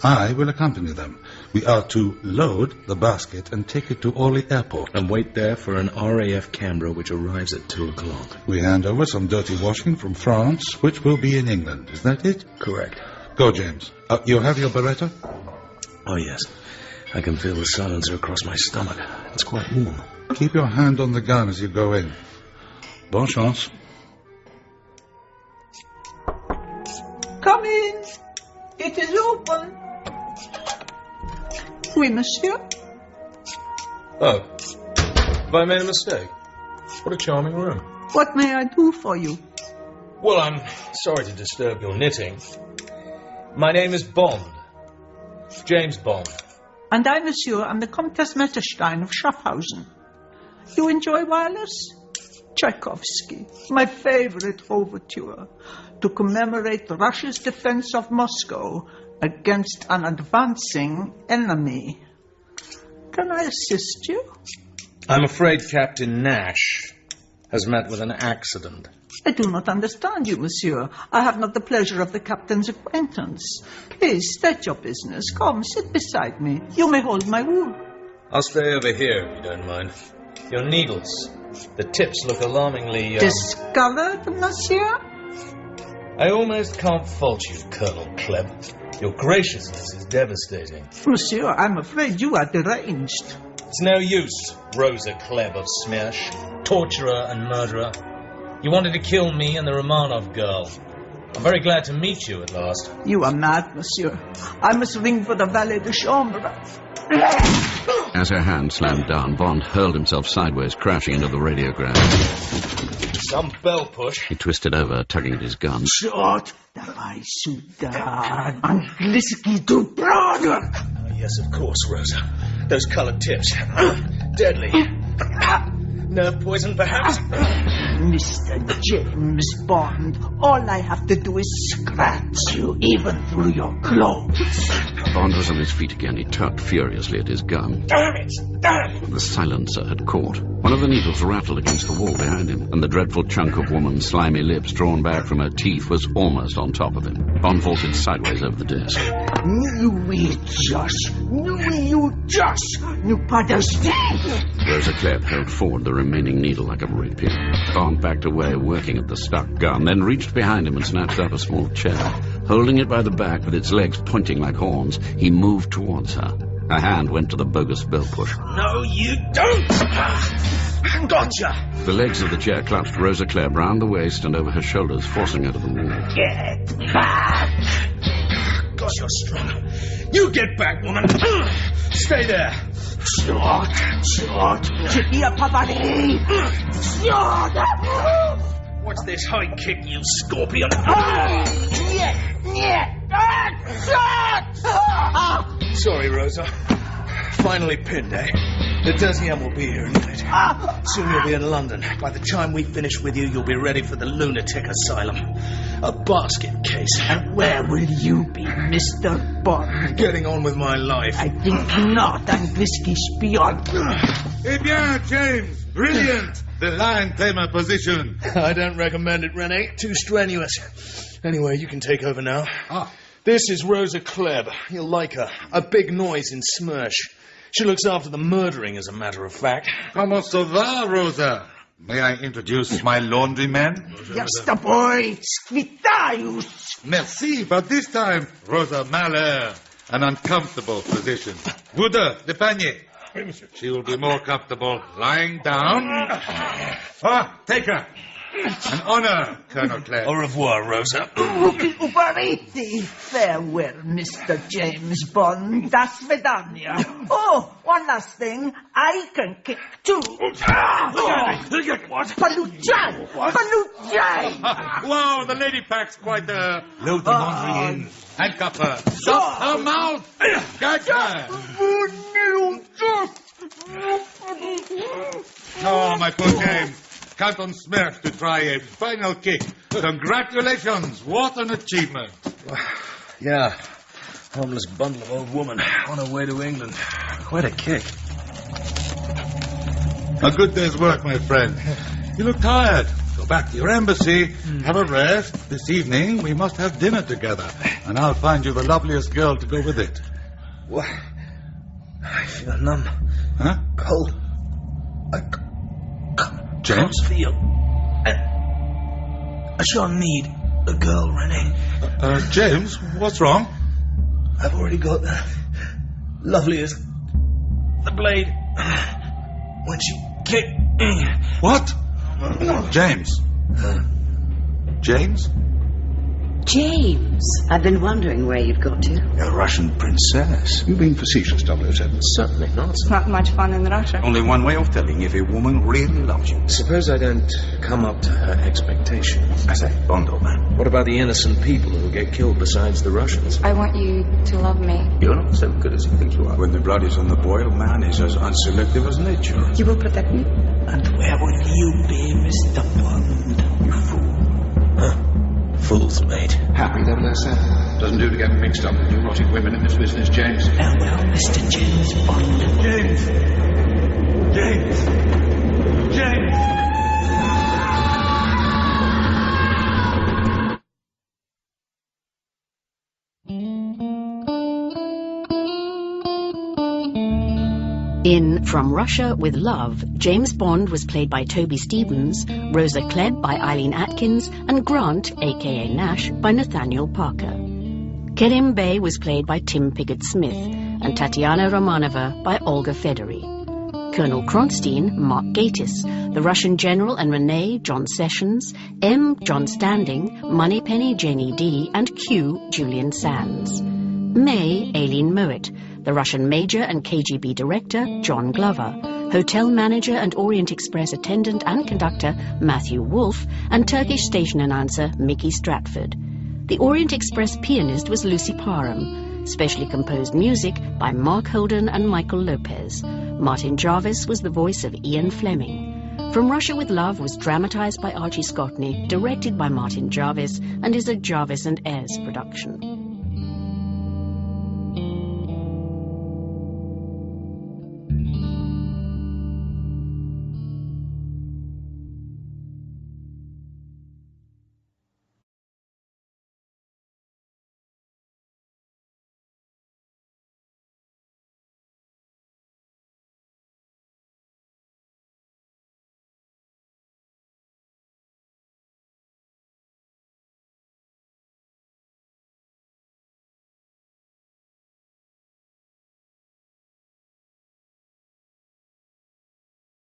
S3: I will accompany them. We are to load the basket and take it to Orly Airport.
S8: And wait there for an RAF Canberra which arrives at 2 o'clock.
S3: We hand over some dirty washing from France, which will be in England. Is that it?
S8: Correct.
S3: Go, James. You have your Beretta?
S8: Oh, yes. I can feel the silencer across my stomach. It's quite warm.
S3: Keep your hand on the gun as you go in. Bonne chance.
S6: Come in. It is open. Oui, monsieur.
S8: Oh. Have I made a mistake? What a charming room.
S6: What may I do for you?
S8: Well, I'm sorry to disturb your knitting. My name is Bond. James Bond.
S6: And I, monsieur, am the Comtesse Metterstein of Schaffhausen. You enjoy wireless? Tchaikovsky, my favorite overture, to commemorate Russia's defense of Moscow against an advancing enemy. Can I assist you?
S8: I'm afraid Captain Nash has met with an accident.
S6: I do not understand you, monsieur. I have not the pleasure of the captain's acquaintance. Please, state your business. Come, sit beside me. You may hold my wool.
S8: I'll stay over here, if you don't mind. Your needles. The tips look alarmingly,
S6: Discolored, monsieur?
S8: I almost can't fault you, Colonel Klebb. Your graciousness is devastating.
S6: Monsieur, I'm afraid you are deranged.
S8: It's no use, Rosa Klebb of SMERSH, torturer and murderer. You wanted to kill me and the Romanov girl. I'm very glad to meet you at last.
S6: You are mad, monsieur. I must ring for the valet de chambre.
S2: As her hand slammed down, Bond hurled himself sideways, crashing into the radiogram.
S8: Some bell push.
S2: He twisted over, tugging at his gun.
S6: Shot! Давай сюда, английский дубрага!
S8: Yes, of course, Rosa. Those coloured tips. Deadly. Nerve poison, perhaps?
S6: Mr. James Bond, all I have to do is scratch you, even through your clothes.
S2: Bond was on his feet again. He tugged furiously at his gun.
S8: Damn it! Damn it!
S2: The silencer had caught. One of the needles rattled against the wall behind him, and the dreadful chunk of woman's slimy lips drawn back from her teeth was almost on top of him. Bond vaulted sideways over the desk. Rosa Klebb held forward the remaining needle like a rapier. Bond backed away, working at the stuck gun, then reached behind him and snatched up a small chair. Holding it by the back with its legs pointing like horns, he moved towards her. Her hand went to the bogus bell push.
S8: No, you don't! Gotcha!
S2: The legs of the chair clutched Rosa Klebb round the waist and over her shoulders, forcing her to the wall.
S8: Get back! God, you're strong. You get back, woman! Stay there!
S6: Shot!
S8: What's this high kick, you scorpion? Sorry, Rosa. Finally pinned, eh? The deuxième will be here in a minute. Soon you'll be in London. By the time we finish with you, you'll be ready for the lunatic asylum. A basket case.
S6: And where will you be, Mr. Bond?
S8: Getting on with my life.
S6: I think not, Angliski spion.
S3: Eh bien, James, brilliant! The line claimer position.
S8: I don't recommend it, Rene. Too strenuous. Anyway, you can take over now. This is Rosa Klebb. You'll like her. A big noise in SMERSH. She looks after the murdering, as a matter of fact.
S3: Comment ça va, Rosa? May I introduce my laundryman?
S6: Yes, the boy, Skvitaius.
S3: Merci, but this time, Rosa Mahler, an uncomfortable position. Woodard, the panier. She will be more comfortable lying down. Take her. An honor, Colonel Klebb.
S8: Au revoir, Rosa.
S6: Farewell, Mr. James Bond. Das Vedania. Oh, one last thing. I can kick too.
S8: What?
S6: Palujai!
S3: Wow, the lady packs quite a... Load the laundry in. Handcuff her. Stop her mouth. Gag her. Oh, my poor James. Count on SMERSH to try a final kick. Congratulations. What an achievement.
S8: Yeah. Homeless bundle of old woman on her way to England. Quite a kick.
S3: A good day's work, my friend. You look tired. Go back to your embassy. Have a rest. This evening, we must have dinner together. And I'll find you the loveliest girl to go with it.
S8: I feel numb.
S11: Huh?
S8: Cold.
S11: James?
S8: Can't feel. I sure need a girl, Renee.
S13: James, what's wrong?
S8: I've already got the loveliest. The blade. When she kicked me.
S13: What? James? James?
S7: James, I've been wondering where you'd got to.
S12: A Russian princess.
S11: You being facetious, 007?
S18: Certainly not.
S9: It's not much fun in Russia.
S12: Only one way of telling if a woman really loves you.
S18: Suppose I don't come up to her expectations.
S12: I say, Bond, old man.
S18: What about the innocent people who get killed besides the Russians?
S9: I want you to love me.
S12: You're not so good as you think you are. When the blood is on the boil, man is as unselective as nature.
S9: You will protect me?
S8: And where will you be, Mr. Bond?
S12: You fool.
S18: Huh. Fool's mate.
S11: Happy 007. Doesn't do to get mixed up with neurotic women in this business, James.
S8: Farewell, Mr. James Bond. James!
S10: In From Russia with Love, James Bond was played by Toby Stephens, Rosa Klebb by Eileen Atkins, and Grant, aka Nash, by Nathaniel Parker. Kerim Bey was played by Tim Pigott-Smith, and Tatiana Romanova by Olga Federy. Colonel Kronstein, Mark Gatiss, the Russian General and Renee, John Sessions, M, John Standing, Moneypenny, Janie D, and Q, Julian Sands. May, Aileen Mowat, the Russian Major and KGB Director, John Glover, Hotel Manager and Orient Express Attendant and Conductor, Matthew Wolfe, and Turkish Station Announcer, Mickey Stratford. The Orient Express pianist was Lucy Parham. Specially composed music by Mark Holden and Michael Lopez. Martin Jarvis was the voice of Ian Fleming. From Russia with Love was dramatized by Archie Scotney, directed by Martin Jarvis, and is a Jarvis and Ayres production.